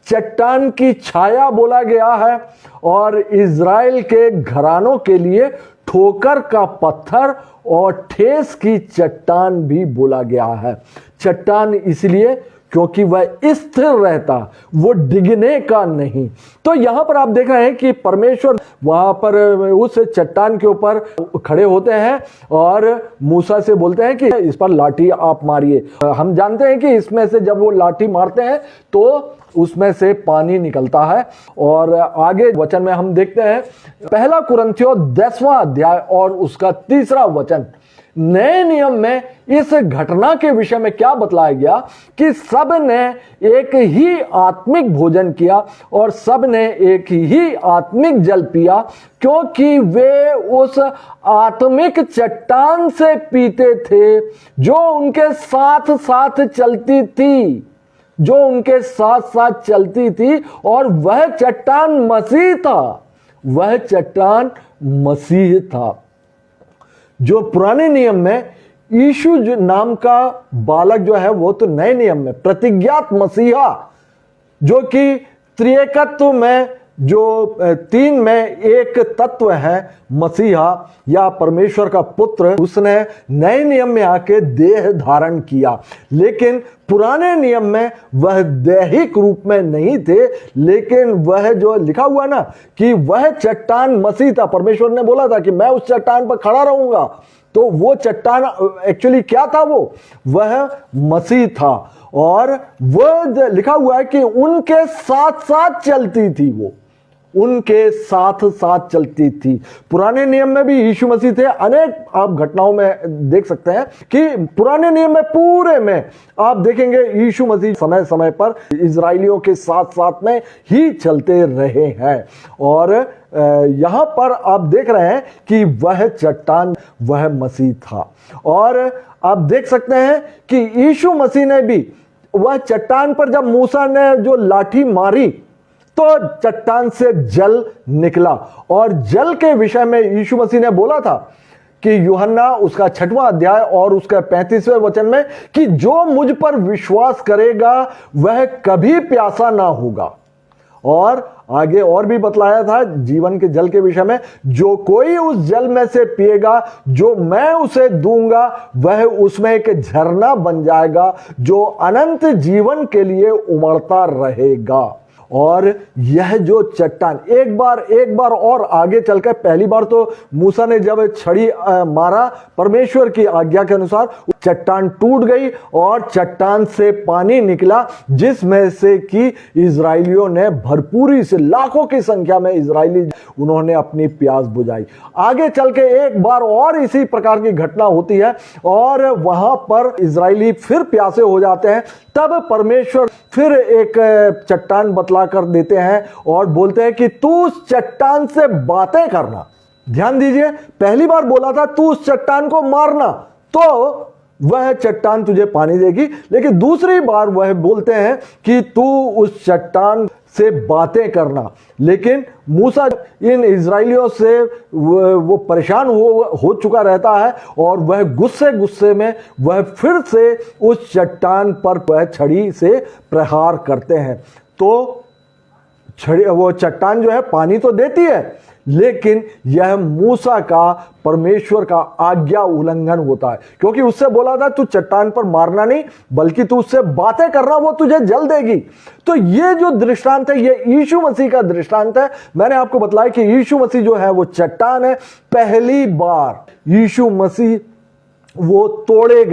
चट्टान की छाया बोला गया है, और इज़राइल के घरानों के लिए ठोकर का पत्थर और ठेस की चट्टान भी बोला गया है। चट्टान इसलिए क्योंकि वह स्थिर रहता, वो डिगने का नहीं। तो यहां पर आप देख रहे हैं कि परमेश्वर वहां पर उस चट्टान के ऊपर खड़े होते हैं और मूसा से बोलते हैं कि इस पर लाठी आप मारिए। हम जानते हैं कि इसमें से जब वो लाठी मारते हैं तो उसमें से पानी निकलता है। और आगे वचन में हम देखते हैं, पहला कुरिन्थियों 10वां अध्याय और उसका 3रा वचन। नए नियम में इस घटना के विषय में क्या बतलाया गया कि सब ने एक ही आत्मिक भोजन किया और सब ने एक ही आत्मिक जल पिया, क्योंकि वे उस आत्मिक चट्टान से पीते थे जो उनके साथ साथ चलती थी, जो उनके साथ साथ चलती थी, और वह चट्टान मसीह था। वह चट्टान मसीह था। जो पुराने नियम में यीशु नाम का बालक जो है वो तो नए नियम में प्रतिज्ञात मसीहा, जो कि त्रिएकत्व में जो 3 में एक तत्व है, मसीहा या परमेश्वर का पुत्र, उसने नए नियम में आके देह धारण किया। लेकिन पुराने नियम में वह दैहिक रूप में नहीं थे, लेकिन वह जो लिखा हुआ ना कि वह चट्टान मसीह था। परमेश्वर ने बोला था कि मैं उस चट्टान पर खड़ा रहूंगा। तो वो चट्टान एक्चुअली क्या था? वह मसीह था। और वह लिखा हुआ है कि उनके साथ साथ चलती थी, वो उनके साथ साथ चलती थी। पुराने नियम में भी यीशु मसीह थे। अनेक आप घटनाओं में देख सकते हैं कि पुराने नियम में पूरे में आप देखेंगे यीशु मसीह समय समय पर इजरायलियों के साथ साथ में ही चलते रहे हैं। और यहां पर आप देख रहे हैं कि वह चट्टान वह मसीह था। और आप देख सकते हैं कि यीशु मसीह ने भी वह चट्टान पर जब मूसा ने जो लाठी मारी तो चट्टान से जल निकला। और जल के विषय में यीशु मसीह ने बोला था कि यूहन्ना उसका 6वां अध्याय और उसका 35वें वचन में कि जो मुझ पर विश्वास करेगा वह कभी प्यासा ना होगा। और आगे और भी बतलाया था जीवन के जल के विषय में, जो कोई उस जल में से पिएगा जो मैं उसे दूंगा वह उसमें एक झरना बन जाएगा जो अनंत जीवन के लिए उमड़ता रहेगा। और यह जो चट्टान एक बार और आगे चलकर, पहली बार तो मूसा ने जब छड़ी मारा परमेश्वर की आज्ञा के अनुसार, चट्टान टूट गई और चट्टान से पानी निकला, जिसमें से कि इजराइलियों ने भरपूरी से, लाखों की संख्या में इजरायली उन्होंने अपनी प्यास बुझाई। आगे चल के एक बार और इसी प्रकार की घटना होती है और वहां पर इजरायली फिर प्यासे हो जाते हैं। तब परमेश्वर फिर एक चट्टान बतला कर देते हैं और बोलते हैं कि तू उस चट्टान से बातें करना। ध्यान दीजिए, पहली बार बोला था तू उस चट्टान को मारना तो वह चट्टान तुझे पानी देगी, लेकिन दूसरी बार वह बोलते हैं कि तू उस चट्टान से बातें करना। लेकिन मूसा इन इजराइलियों से वो परेशान हो चुका रहता है और वह गुस्से में वह फिर से उस चट्टान पर वह छड़ी से प्रहार करते हैं। तो छड़ी, वो चट्टान जो है पानी तो देती है, लेकिन यह मूसा का, परमेश्वर का आज्ञा उल्लंघन होता है, क्योंकि उससे बोला था तू चट्टान पर मारना नहीं बल्कि तू उससे बातें करना, वो तुझे जल देगी। तो ये जो दृष्टांत है ये यीशु मसीह का दृष्टांत है। मैंने आपको बताया कि यीशु मसीह जो है वो चट्टान है। पहली बार यीशु मसीह वो तोड़े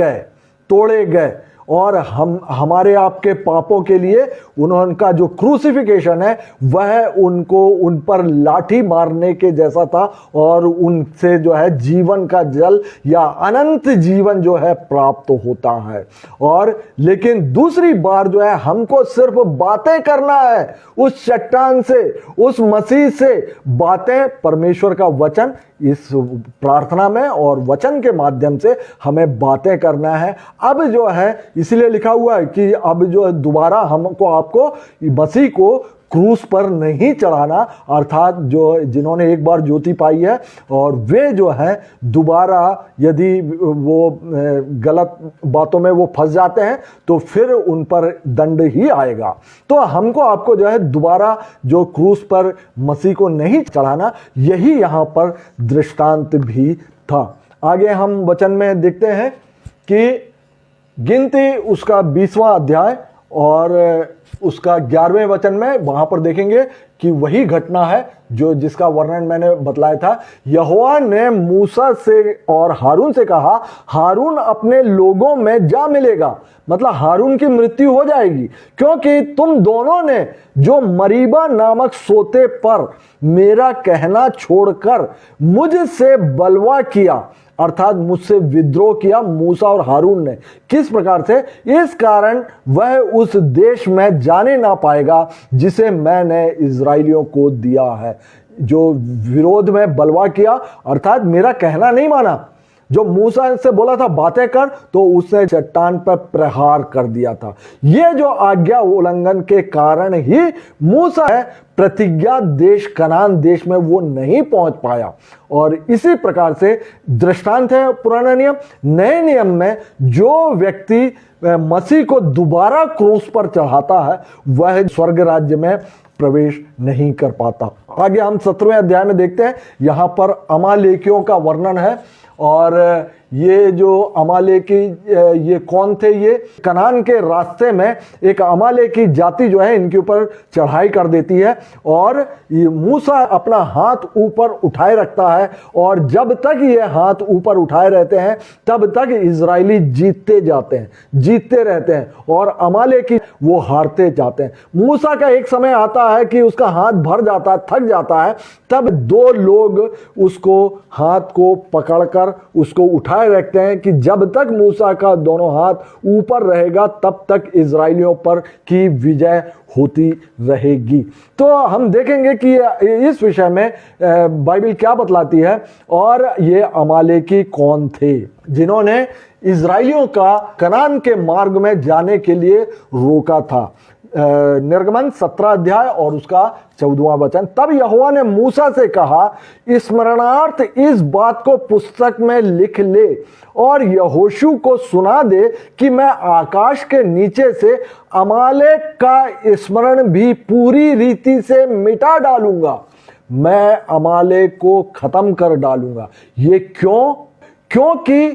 गए और हमारे आपके पापों के लिए उनका जो क्रूसिफिकेशन है वह उनको उन पर लाठी मारने के जैसा था और उनसे जो है जीवन का जल या अनंत जीवन जो है प्राप्त होता है। और लेकिन दूसरी बार जो है हमको सिर्फ बातें करना है उस चट्टान से, उस मसीह से बातें, परमेश्वर का वचन इस प्रार्थना में और वचन के माध्यम से हमें बातें करना है। अब जो है इसलिए लिखा हुआ है कि अब जो दोबारा हमको आपको मसीह को क्रूस पर नहीं चढ़ाना, अर्थात जो जिन्होंने एक बार ज्योति पाई है और वे जो है दोबारा यदि वो गलत बातों में वो फंस जाते हैं तो फिर उन पर दंड ही आएगा। तो हमको आपको जो है दोबारा जो क्रूस पर मसीह को नहीं चढ़ाना, यही यहाँ पर दृष्टांत भी था। आगे हम वचन में देखते हैं कि गिनती उसका 20वां अध्याय और उसका 11वें वचन में वहां पर देखेंगे कि वही घटना है जो जिसका वर्णन मैंने बतलाया था। यहोवा ने मूसा से और हारून से कहा, हारून अपने लोगों में जा मिलेगा, मतलब हारून की मृत्यु हो जाएगी, क्योंकि तुम दोनों ने जो मरीबा नामक सोते पर मेरा कहना छोड़कर मुझसे बलवा किया, अर्थात मुझसे विद्रोह किया मूसा और हारून ने। किस प्रकार से? इस कारण वह उस देश में जाने ना पाएगा जिसे मैंने इजराइलियों को दिया है। जो विरोध में बलवा किया, अर्थात मेरा कहना नहीं माना, जो मूसा से बोला था बातें कर, तो उसने चट्टान पर प्रहार कर दिया था। यह जो आज्ञा उल्लंघन के कारण ही मूसा है प्रतिज्ञा देश कनान देश में वो नहीं पहुंच पाया। और इसी प्रकार से दृष्टांत है पुराना नियम। नए नियम में जो व्यक्ति मसीह को दोबारा क्रूस पर चढ़ाता है वह स्वर्ग राज्य में प्रवेश नहीं कर पाता। आगे हम 17वें अध्याय में देखते हैं, यहां पर अमालेकियों का वर्णन है। और ये जो अमालेकी ये कौन थे? ये कनान के रास्ते में एक अमालेकी जाति जो है इनके ऊपर चढ़ाई कर देती है और ये मूसा अपना हाथ ऊपर उठाए रखता है और जब तक ये हाथ ऊपर उठाए रहते हैं तब तक इजरायली जीतते रहते हैं और अमालेकी वो हारते जाते हैं। मूसा का एक समय आता है कि उसका हाथ भर जाता है, थक जाता है, तब दो लोग उसको हाथ को पकड़कर उसको उठाए रखते हैं कि जब तक मूसा का दोनों हाथ ऊपर रहेगा तब तक इजराइलियों पर की विजय होती रहेगी। तो हम देखेंगे कि इस विषय में बाइबल क्या बतलाती है और ये अमालेकी कौन थे जिन्होंने इजराइलियों का कनान के मार्ग में जाने के लिए रोका था। निर्गमन 17 अध्याय और उसका 14वां वचन। तब यहोवा ने मूसा से कहा, स्मरणार्थ इस बात को पुस्तक में लिख ले और यहोशू को सुना दे कि मैं आकाश के नीचे से अमालेक का स्मरण भी पूरी रीति से मिटा डालूंगा। मैं अमालेक को खत्म कर डालूंगा। ये क्यों? क्योंकि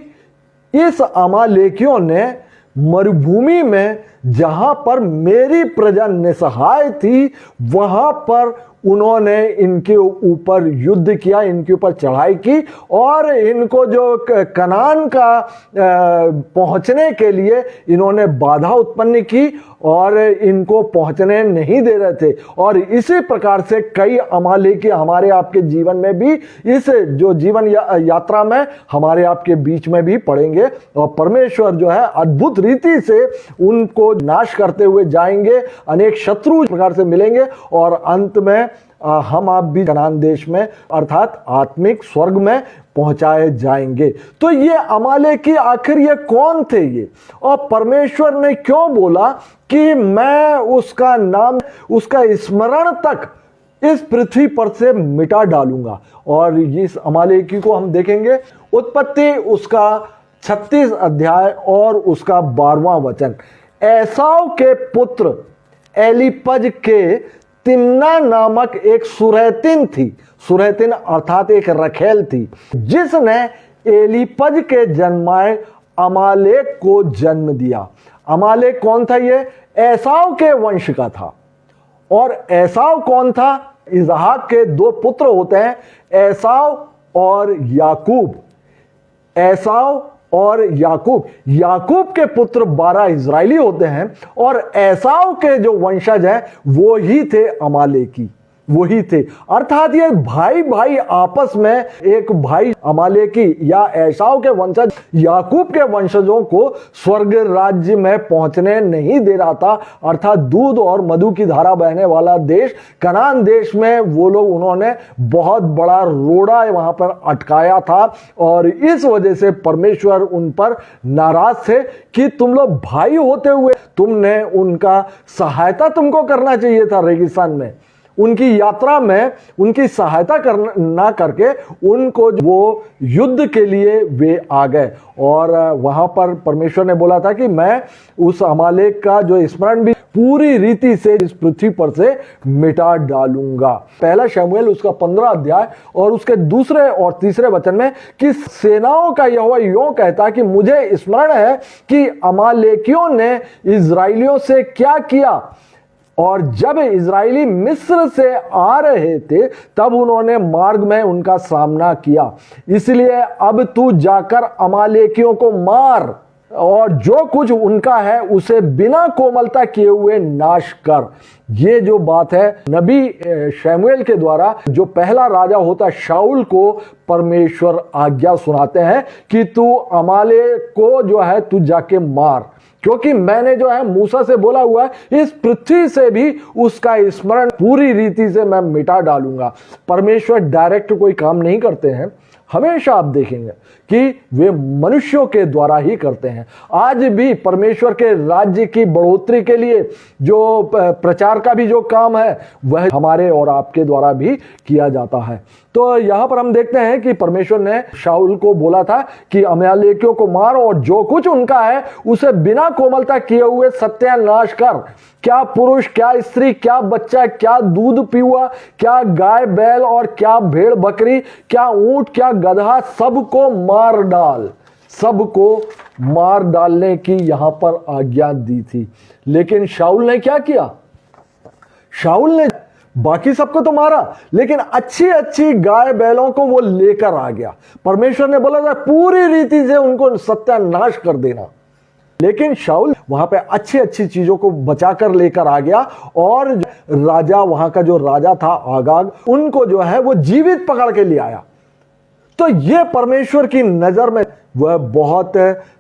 इस अमालेकियों ने मरुभूमि में जहां पर मेरी प्रजा निसहाय थी वहां पर उन्होंने इनके ऊपर युद्ध किया, इनके ऊपर चढ़ाई की और इनको जो कनान का पहुंचने के लिए इन्होंने बाधा उत्पन्न की और इनको पहुंचने नहीं दे रहे थे। और इसी प्रकार से कई अमालेकी हमारे आपके जीवन में भी, इस जो जीवन यात्रा में हमारे आपके बीच में भी पड़ेंगे और परमेश्वर जो है अद्भुत रीति से उनको नाश करते हुए जाएंगे। अनेक शत्रु इस प्रकार से मिलेंगे और अंत में हम आप भी कनान देश में अर्थात आत्मिक स्वर्ग में पहुंचाए जाएंगे। तो ये अमालेकी आखिर ये कौन थे ये, और परमेश्वर ने क्यों बोला कि मैं उसका नाम, उसका स्मरण तक इस पृथ्वी पर से मिटा डालूंगा। और इस अमालेकी को हम देखेंगे उत्पत्ति उसका 36 अध्याय और उसका 12वां वचन। एसाव के पुत्र एलीपज के तिम्ना नामक एक सुरैतिन थी, सुरैतिन अर्थात एक रखेल थी, जिसने एलीपज के जन्माए अमालेक को जन्म दिया। अमालेक कौन था? ये एसाव के वंश का था। और एसाव कौन था? इसहाक के दो पुत्र होते हैं, एसाव और याकूब। एसाव और याकूब, याकूब के पुत्र 12 इजरायली होते हैं और एसाव के जो वंशज हैं वो ही थे अमालेकी, वही थे। अर्थात ये भाई भाई आपस में, एक भाई अमालेकी या एसाव के वंशज याकूब के वंशजों को स्वर्ग राज्य में पहुंचने नहीं दे रहा था। अर्थात दूध और मधु की धारा बहने वाला देश कनान देश में वो लोग, उन्होंने बहुत बड़ा रोड़ा वहां पर अटकाया था और इस वजह से परमेश्वर उन पर नाराज थे कि तुम लोग भाई होते हुए तुमने उनका सहायता तुमको करना चाहिए था। रेगिस्तान में उनकी यात्रा में उनकी सहायता ना करके उनको वो युद्ध के लिए वे आ गए। और वहां पर परमेश्वर ने बोला था कि मैं उस अमालेक का जो स्मरण भी पूरी रीति से इस पृथ्वी पर से मिटा डालूंगा। पहला शमूएल उसका 15 अध्याय और उसके दूसरे और तीसरे वचन में कि सेनाओं का यहोवा यूं कहता कि मुझे स्मरण है कि अमालेकियों ने इजराइलियों से क्या किया, और जब इजरायली मिस्र से आ रहे थे तब उन्होंने मार्ग में उनका सामना किया। इसलिए अब तू जाकर अमालेकियों को मार और जो कुछ उनका है उसे बिना कोमलता किए हुए नाश कर। ये जो बात है नबी शमूएल के द्वारा जो पहला राजा होता शाऊल को परमेश्वर आज्ञा सुनाते हैं कि तू अमालेक को जो है तू जाके मार, क्योंकि मैंने जो है मूसा से बोला हुआ है इस पृथ्वी से भी उसका स्मरण पूरी रीति से मैं मिटा डालूंगा। परमेश्वर डायरेक्ट कोई काम नहीं करते हैं, हमेशा आप देखेंगे कि वे मनुष्यों के द्वारा ही करते हैं। आज भी परमेश्वर के राज्य की बढ़ोतरी के लिए जो प्रचार का भी जो काम है वह हमारे और आपके द्वारा भी किया जाता है। तो यहां पर हम देखते हैं कि परमेश्वर ने शाऊल को बोला था कि अमालेकियों को मार और जो कुछ उनका है उसे बिना कोमलता किए हुए सत्यानाश कर। क्या पुरुष, क्या स्त्री, क्या बच्चा, क्या दूध पीवा, क्या गाय बैल और क्या भेड़ बकरी, क्या ऊंट, क्या गधा, सबको मार डाल। सबको मार डालने की यहां पर आज्ञा दी थी। लेकिन शाऊल ने क्या किया? शाऊल ने बाकी सबको तो मारा, लेकिन अच्छी अच्छी गाय बैलों को वो लेकर आ गया। परमेश्वर ने बोला था पूरी रीति से उनको सत्यानाश कर देना, लेकिन शाऊल वहां पे अच्छी अच्छी चीजों को बचाकर लेकर आ गया और राजा, वहां का जो राजा था आगाग, उनको जो है वो जीवित पकड़ के ले आया। तो ये परमेश्वर की नजर में वह बहुत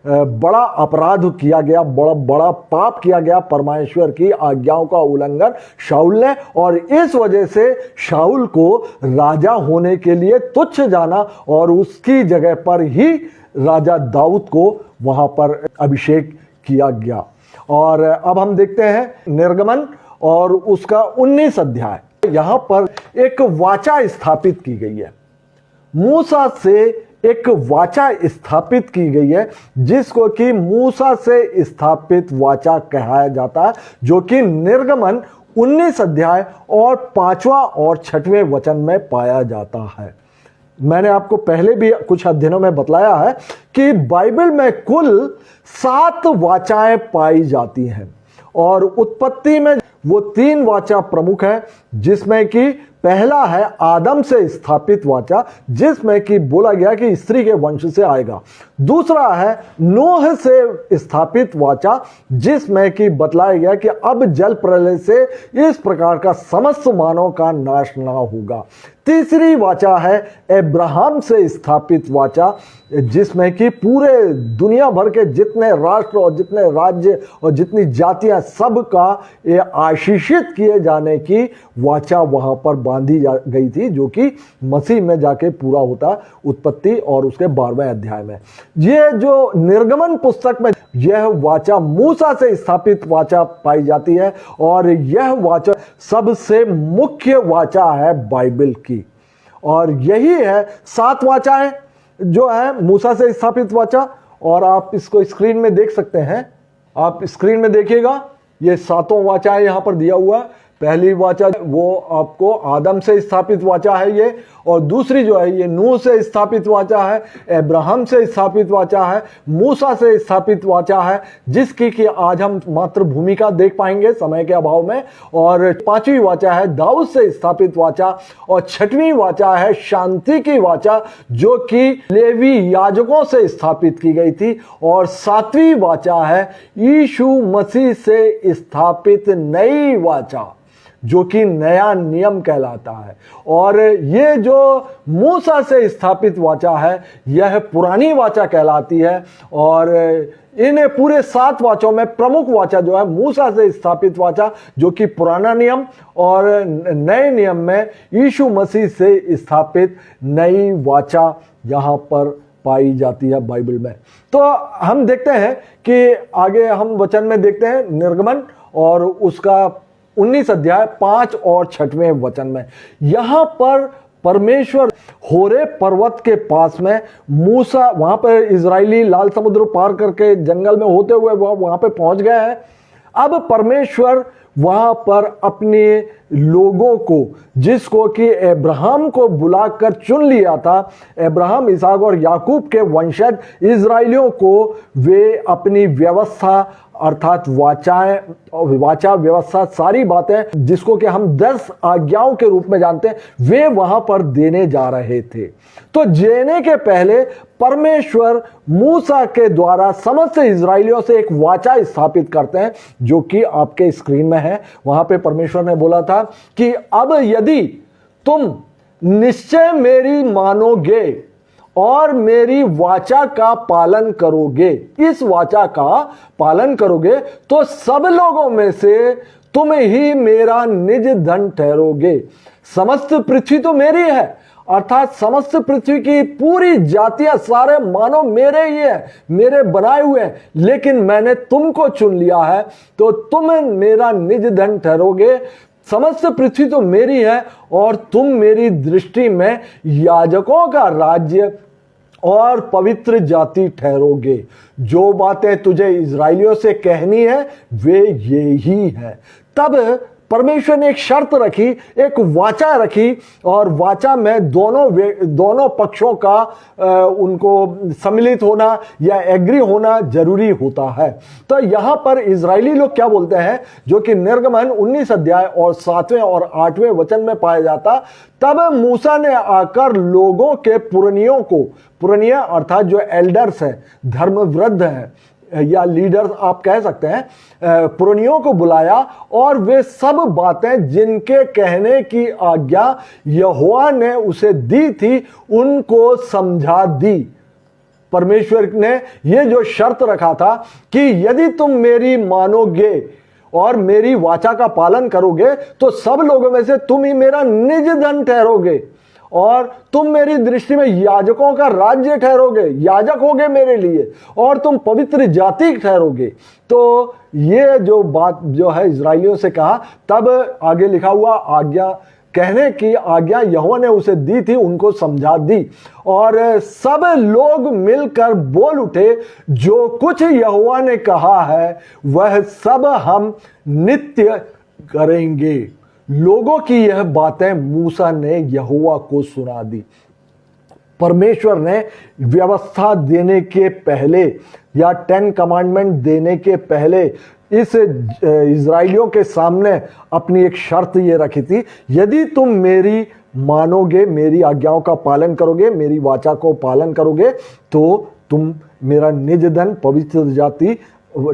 बड़ा अपराध किया गया, बड़ा पाप किया गया, परमेश्वर की आज्ञाओं का उल्लंघन शाऊल ने। और इस वजह से शाऊल को राजा होने के लिए तुच्छ जाना और उसकी जगह पर ही राजा दाऊद को वहां पर अभिषेक किया गया। और अब हम देखते हैं निर्गमन और उसका 19 अध्याय। यहां पर एक वाचा स्थापित की गई है, मूसा से एक वाचा स्थापित की गई है जिसको कि मूसा से स्थापित वाचा कहा जाता है, जो कि निर्गमन 19 अध्याय और 5वां और 6वें वचन में पाया जाता है। मैंने आपको पहले भी कुछ अध्ययनों में बतलाया है कि बाइबल में कुल 7 वाचाएं पाई जाती हैं और उत्पत्ति में वो 3 वाचा प्रमुख है, जिसमें कि पहला है आदम से स्थापित वाचा, जिसमें कि बोला गया कि स्त्री के वंश से आएगा। दूसरा है नूह से स्थापित वाचा, जिसमें कि बतलाया गया कि अब जल प्रलय से इस प्रकार का समस्त मानव का नाश ना होगा। तीसरी वाचा है अब्राहम से स्थापित वाचा, जिसमें कि पूरे दुनिया भर के जितने राष्ट्र और जितने राज्य और जितनी जातियां सब का ये आशीषित किए जाने की वाचा वहां पर बांधी गई थी, जो कि मसीह में जाके पूरा होता उत्पत्ति और उसके 12वें अध्याय में। ये जो निर्गमन पुस्तक में यह वाचा मूसा से स्थापित वाचा पाई जाती है, और यह वाचा सबसे मुख्य वाचा है बाइबल की। और यही है 7 वाचाएं जो है मूसा से स्थापित वाचा, और आप इसको स्क्रीन में देख सकते हैं। आप स्क्रीन में देखिएगा, ये 7 वाचाएं यहां पर दिया हुआ है। पहली वाचा वो आपको आदम से स्थापित वाचा है ये, और दूसरी जो है ये नूह से स्थापित वाचा है, अब्राहम से स्थापित वाचा है, मूसा से स्थापित वाचा है, जिसकी कि आज हम मात्र भूमिका देख पाएंगे समय के अभाव में। और 5वीं वाचा है दाऊद से स्थापित वाचा, और 6वीं वाचा है शांति की वाचा, जो कि लेवी याजकों से स्थापित की गई थी। और 7वीं वाचा है यीशु मसीह से स्थापित नई वाचा, जो कि नया नियम कहलाता है। और ये जो मूसा से स्थापित वाचा है यह पुरानी वाचा कहलाती है। और इन पूरे 7 वाचों में प्रमुख वाचा जो है मूसा से स्थापित वाचा, जो कि पुराना नियम, और नए नियम में यीशु मसीह से स्थापित नई वाचा यहां पर पाई जाती है बाइबल में। तो हम देखते हैं कि आगे हम वचन में देखते हैं निर्गमन और उसका 19 अध्याय 5 और 6वें वचन में। यहां पर परमेश्वर होरे पर्वत के पास में मूसा, वहां पर इजरायली लाल समुद्र पार करके जंगल में होते हुए वहां पे पहुंच गए हैं। अब परमेश्वर वहां पर अपने लोगों को, जिसको कि अब्राहम को बुलाकर चुन लिया था, अब्राहम, इसहाक और याकूब के वंशज इजराइलियों को, वे अपनी व्यवस्था अर्थात वाचा व्यवस्था, सारी बातें जिसको कि हम 10 आज्ञाओं के रूप में जानते हैं, वे वहां पर देने जा रहे थे। तो देने के पहले परमेश्वर मूसा के द्वारा समस्त इजराइलियों से एक वाचा स्थापित करते हैं, जो कि आपके स्क्रीन में है। वहां पे परमेश्वर ने बोला था कि अब यदि तुम निश्चय मेरी मानोगे और मेरी वाचा का पालन करोगे, इस वाचा का पालन करोगे, तो सब लोगों में से तुम ही मेरा निज धन ठहरोगे। समस्त पृथ्वी तो मेरी है, अर्थात समस्त पृथ्वी की पूरी जातियां, सारे मानव मेरे ही है, मेरे बनाए हुए हैं, लेकिन मैंने तुमको चुन लिया है, तो तुम मेरा निज धन ठहरोगे। समस्त पृथ्वी तो मेरी है और तुम मेरी दृष्टि में याजकों का राज्य और पवित्र जाति ठहरोगे। जो बातें तुझे इजराइलियों से कहनी है वे ये ही है। तब परमेश्वर ने एक शर्त रखी, एक वाचा रखी, और वाचा में दोनों पक्षों का उनको सम्मिलित होना या एग्री होना जरूरी होता है। तो यहां पर इजरायली लोग क्या बोलते हैं, जो कि निर्गमन 19 अध्याय और 7वें और 8वें वचन में पाया जाता, तब मूसा ने आकर लोगों के पुरनिया अर्थात जो एल्डर्स हैं, धर्मवृद्ध हैं या लीडर्स आप कह सकते हैं, पुरनियों को बुलाया, और वे सब बातें जिनके कहने की आज्ञा यहोवा ने उसे दी थी उनको समझा दी। परमेश्वर ने यह जो शर्त रखा था कि यदि तुम मेरी मानोगे और मेरी वाचा का पालन करोगे, तो सब लोगों में से तुम ही मेरा निज धन ठहरोगे, और तुम मेरी दृष्टि में याजकों का राज्य ठहरोगे, याजक होगे मेरे लिए, और तुम पवित्र जाति ठहरोगे। तो ये जो बात जो है इजराइलियों से कहा, तब आगे लिखा हुआ आज्ञा, कहने की आज्ञा यहोवा ने उसे दी थी, उनको समझा दी, और सब लोग मिलकर बोल उठे, जो कुछ यहोवा ने कहा है वह सब हम नित्य करेंगे। लोगों की यह बातें मूसा ने यहोवा को सुना दी। परमेश्वर ने व्यवस्था देने के पहले या 10 कमांडमेंट देने के पहले इस इजराइलियों के सामने अपनी एक शर्त ये रखी थी, यदि तुम मेरी मानोगे, मेरी आज्ञाओं का पालन करोगे, मेरी वाचा को पालन करोगे, तो तुम मेरा निज धन पवित्र जाति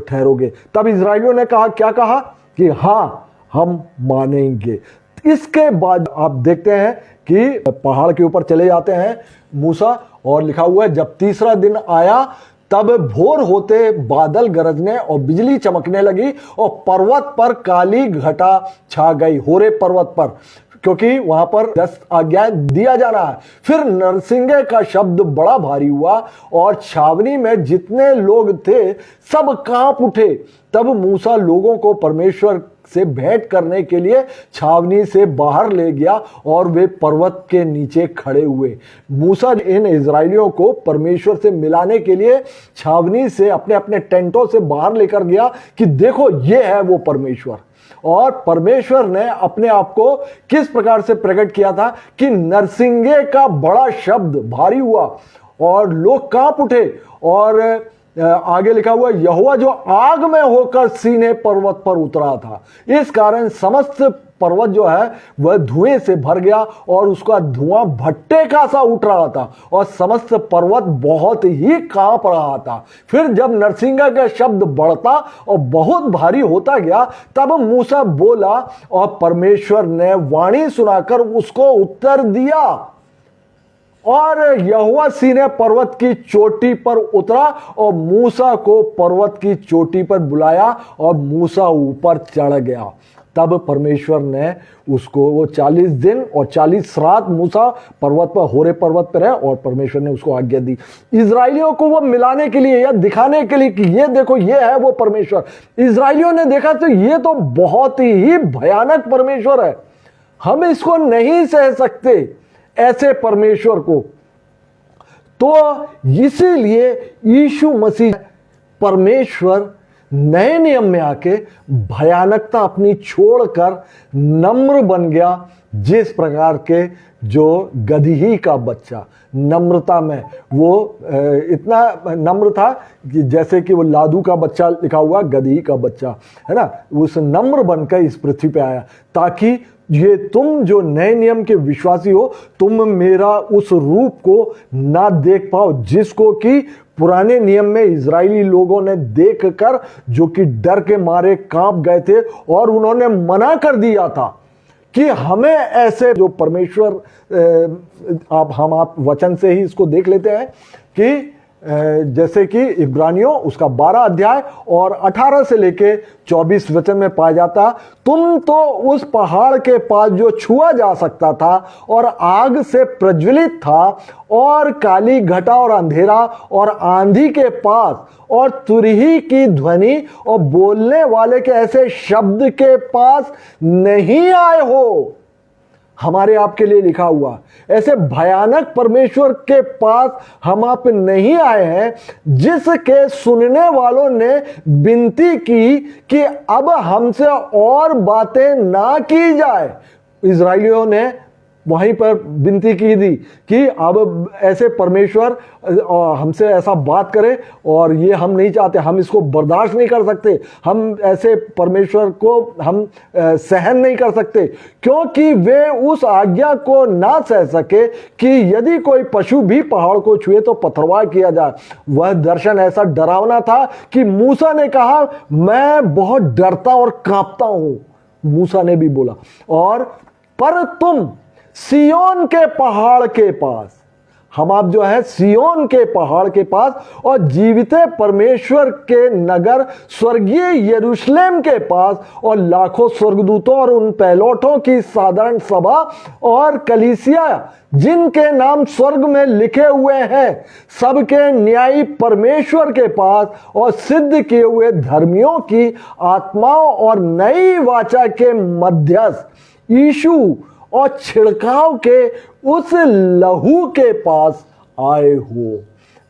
ठहरोगे। तब इजराइलियों ने कहा, क्या कहा कि हाँ हम मानेंगे। इसके बाद आप देखते हैं कि पहाड़ के ऊपर चले जाते हैं मूसा, और लिखा हुआ है जब तीसरा दिन आया तब भोर होते बादल गरजने और बिजली चमकने लगी और पर्वत पर काली घटा छा गई, होरे पर्वत पर, क्योंकि वहां पर 10 आज्ञाएं दिया जा रहा है। फिर नरसिंगे का शब्द बड़ा भारी हुआ और छावनी में जितने लोग थे सब कांप उठे। तब मूसा लोगों को परमेश्वर से भेंट करने के लिए छावनी से बाहर ले गया और वे पर्वत के नीचे खड़े हुए। मूसा इन इजराइलियों को परमेश्वर से मिलाने के लिए छावनी से अपने अपने टेंटों से बाहर लेकर गया कि देखो ये है वो परमेश्वर। और परमेश्वर ने अपने आप को किस प्रकार से प्रकट किया था कि नरसिंगे का बड़ा शब्द भारी हुआ और लोग कांप उठे। और आगे लिखा हुआ, यहोवा जो आग में होकर सीने पर्वत पर उतरा था, इस कारण समस्त पर्वत जो है वह धुएं से भर गया और उसका धुआं भट्टे का सा उठ रहा था और समस्त पर्वत बहुत ही कांप रहा था। फिर जब नरसिंगा का शब्द बढ़ता और बहुत भारी होता गया तब मूसा बोला और परमेश्वर ने वाणी सुनाकर उसको उत्तर दिया और यहोवा सीने पर्वत की चोटी पर उतरा और मूसा को पर्वत की चोटी पर बुलाया और मूसा ऊपर चढ़ गया। तब परमेश्वर ने उसको वो 40 दिन और 40 रात मूसा पर्वत पर, होरे पर्वत पर है, और परमेश्वर ने उसको आज्ञा दी इजराइलियों को वो मिलाने के लिए या दिखाने के लिए कि ये देखो ये है वो परमेश्वर। इजराइलियों ने देखा तो ये तो बहुत ही भयानक परमेश्वर है, हम इसको नहीं सह सकते ऐसे परमेश्वर को। तो इसीलिए यीशु मसीह परमेश्वर नए नियम में आके भयानकता अपनी छोड़कर नम्र बन गया, जिस प्रकार के जो गदही का बच्चा नम्रता में वो इतना नम्र था कि जैसे कि वो लादू का बच्चा लिखा हुआ, गदही का बच्चा है ना, उस नम्र बनकर इस पृथ्वी पे आया ताकि ये तुम जो नए नियम के विश्वासी हो तुम मेरा उस रूप को ना देख पाओ जिसको कि पुराने नियम में इजरायली लोगों ने देखकर जो कि डर के मारे कांप गए थे और उन्होंने मना कर दिया था कि हमें ऐसे जो परमेश्वर आप वचन से ही इसको देख लेते हैं कि जैसे कि इब्रानियों उसका 12 अध्याय और 18 से लेके 24 वचन में पाया जाता, तुम तो उस पहाड़ के पास जो छुआ जा सकता था और आग से प्रज्वलित था और काली घटा और अंधेरा और आंधी के पास और तुरही की ध्वनि और बोलने वाले के ऐसे शब्द के पास नहीं आए हो। हमारे आपके लिए लिखा हुआ ऐसे भयानक परमेश्वर के पास हम आप नहीं आए हैं जिसके सुनने वालों ने विनती की कि अब हमसे और बातें ना की जाए। इजराइलियों ने वहीं पर विनती की थी कि अब ऐसे परमेश्वर हमसे ऐसा बात करे और ये हम नहीं चाहते, हम इसको बर्दाश्त नहीं कर सकते, हम ऐसे परमेश्वर को हम सहन नहीं कर सकते, क्योंकि वे उस आज्ञा को ना सह सके कि यदि कोई पशु भी पहाड़ को छुए तो पथरवाह किया जाए। वह दर्शन ऐसा डरावना था कि मूसा ने कहा मैं बहुत डरता और कांपता हूं। मूसा ने भी बोला, और पर तुम सियोन के पहाड़ के पास, हम आप जो है सियोन के पहाड़ के पास और जीवित परमेश्वर के नगर स्वर्गीय यरूशलेम के पास और लाखों स्वर्गदूतों और उन पहलौठों की साधारण सभा और कलीसिया जिनके नाम स्वर्ग में लिखे हुए हैं सबके न्यायी परमेश्वर के पास और सिद्ध किए हुए धर्मियों की आत्माओं और नई वाचा के मध्यस्थ यीशु और छिड़काव के उस लहू के पास आए हो।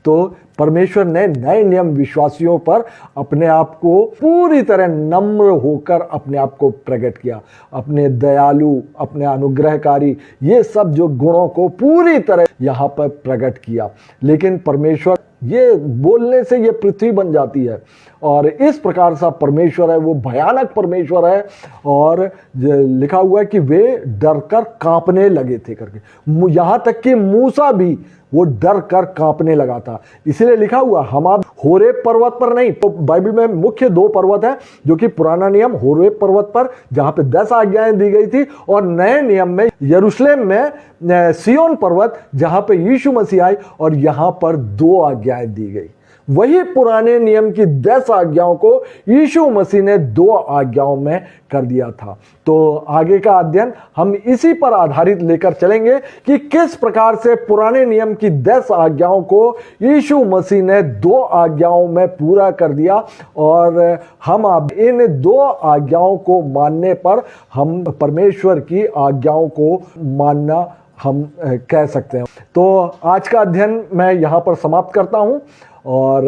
तो परमेश्वर ने नए नियम विश्वासियों पर अपने आप को पूरी तरह नम्र होकर अपने आप को प्रकट किया, अपने दयालु, अपने अनुग्रहकारी, ये सब जो गुणों को पूरी तरह यहाँ पर प्रकट किया। लेकिन परमेश्वर ये बोलने से ये पृथ्वी बन जाती है और इस प्रकार सा परमेश्वर है, वो भयानक परमेश्वर है। और लिखा हुआ है कि वे डर कर कांपने लगे थे करके, यहां तक कि मूसा भी वो डर कर कांपने लगा था। इसलिए लिखा हुआ हम आप होरेब पर्वत पर नहीं, तो बाइबल में मुख्य दो पर्वत है जो कि पुराना नियम होरेब पर्वत पर जहां पे 10 आज्ञाएं दी गई थी, और नए नियम में यरूशलेम में सियोन पर्वत जहां पे यीशु मसीह आए और यहां पर 2 आज्ञाएं दी गई। वही पुराने नियम की 10 आज्ञाओं को यीशु मसीह ने 2 आज्ञाओं में कर दिया था। तो आगे का अध्ययन हम इसी पर आधारित लेकर चलेंगे कि किस प्रकार से पुराने नियम की 10 आज्ञाओं को यीशु मसीह ने 2 आज्ञाओं में पूरा कर दिया, और हम अब इन 2 आज्ञाओं को मानने पर हम परमेश्वर की आज्ञाओं को मानना हम कह सकते हैं। तो आज का अध्ययन मैं यहाँ पर समाप्त करता हूँ, और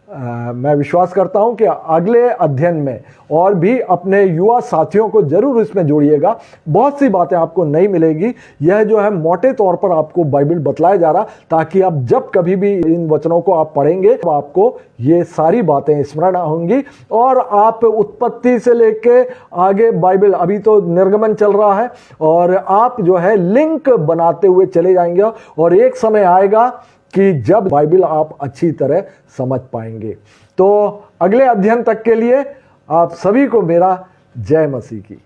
मैं विश्वास करता हूं कि अगले अध्ययन में और भी अपने युवा साथियों को जरूर इसमें जोड़िएगा। बहुत सी बातें आपको नहीं मिलेगी, यह जो है मोटे तौर पर आपको बाइबल बतलाया जा रहा, ताकि आप जब कभी भी इन वचनों को आप पढ़ेंगे तो आपको ये सारी बातें स्मरण होंगी, और आप उत्पत्ति से लेके आगे बाइबल, अभी तो निर्गमन चल रहा है, और आप जो है लिंक बनाते हुए चले जाएंगे, और एक समय आएगा कि जब बाइबल आप अच्छी तरह समझ पाएंगे। तो अगले अध्ययन तक के लिए आप सभी को मेरा जय मसीह की।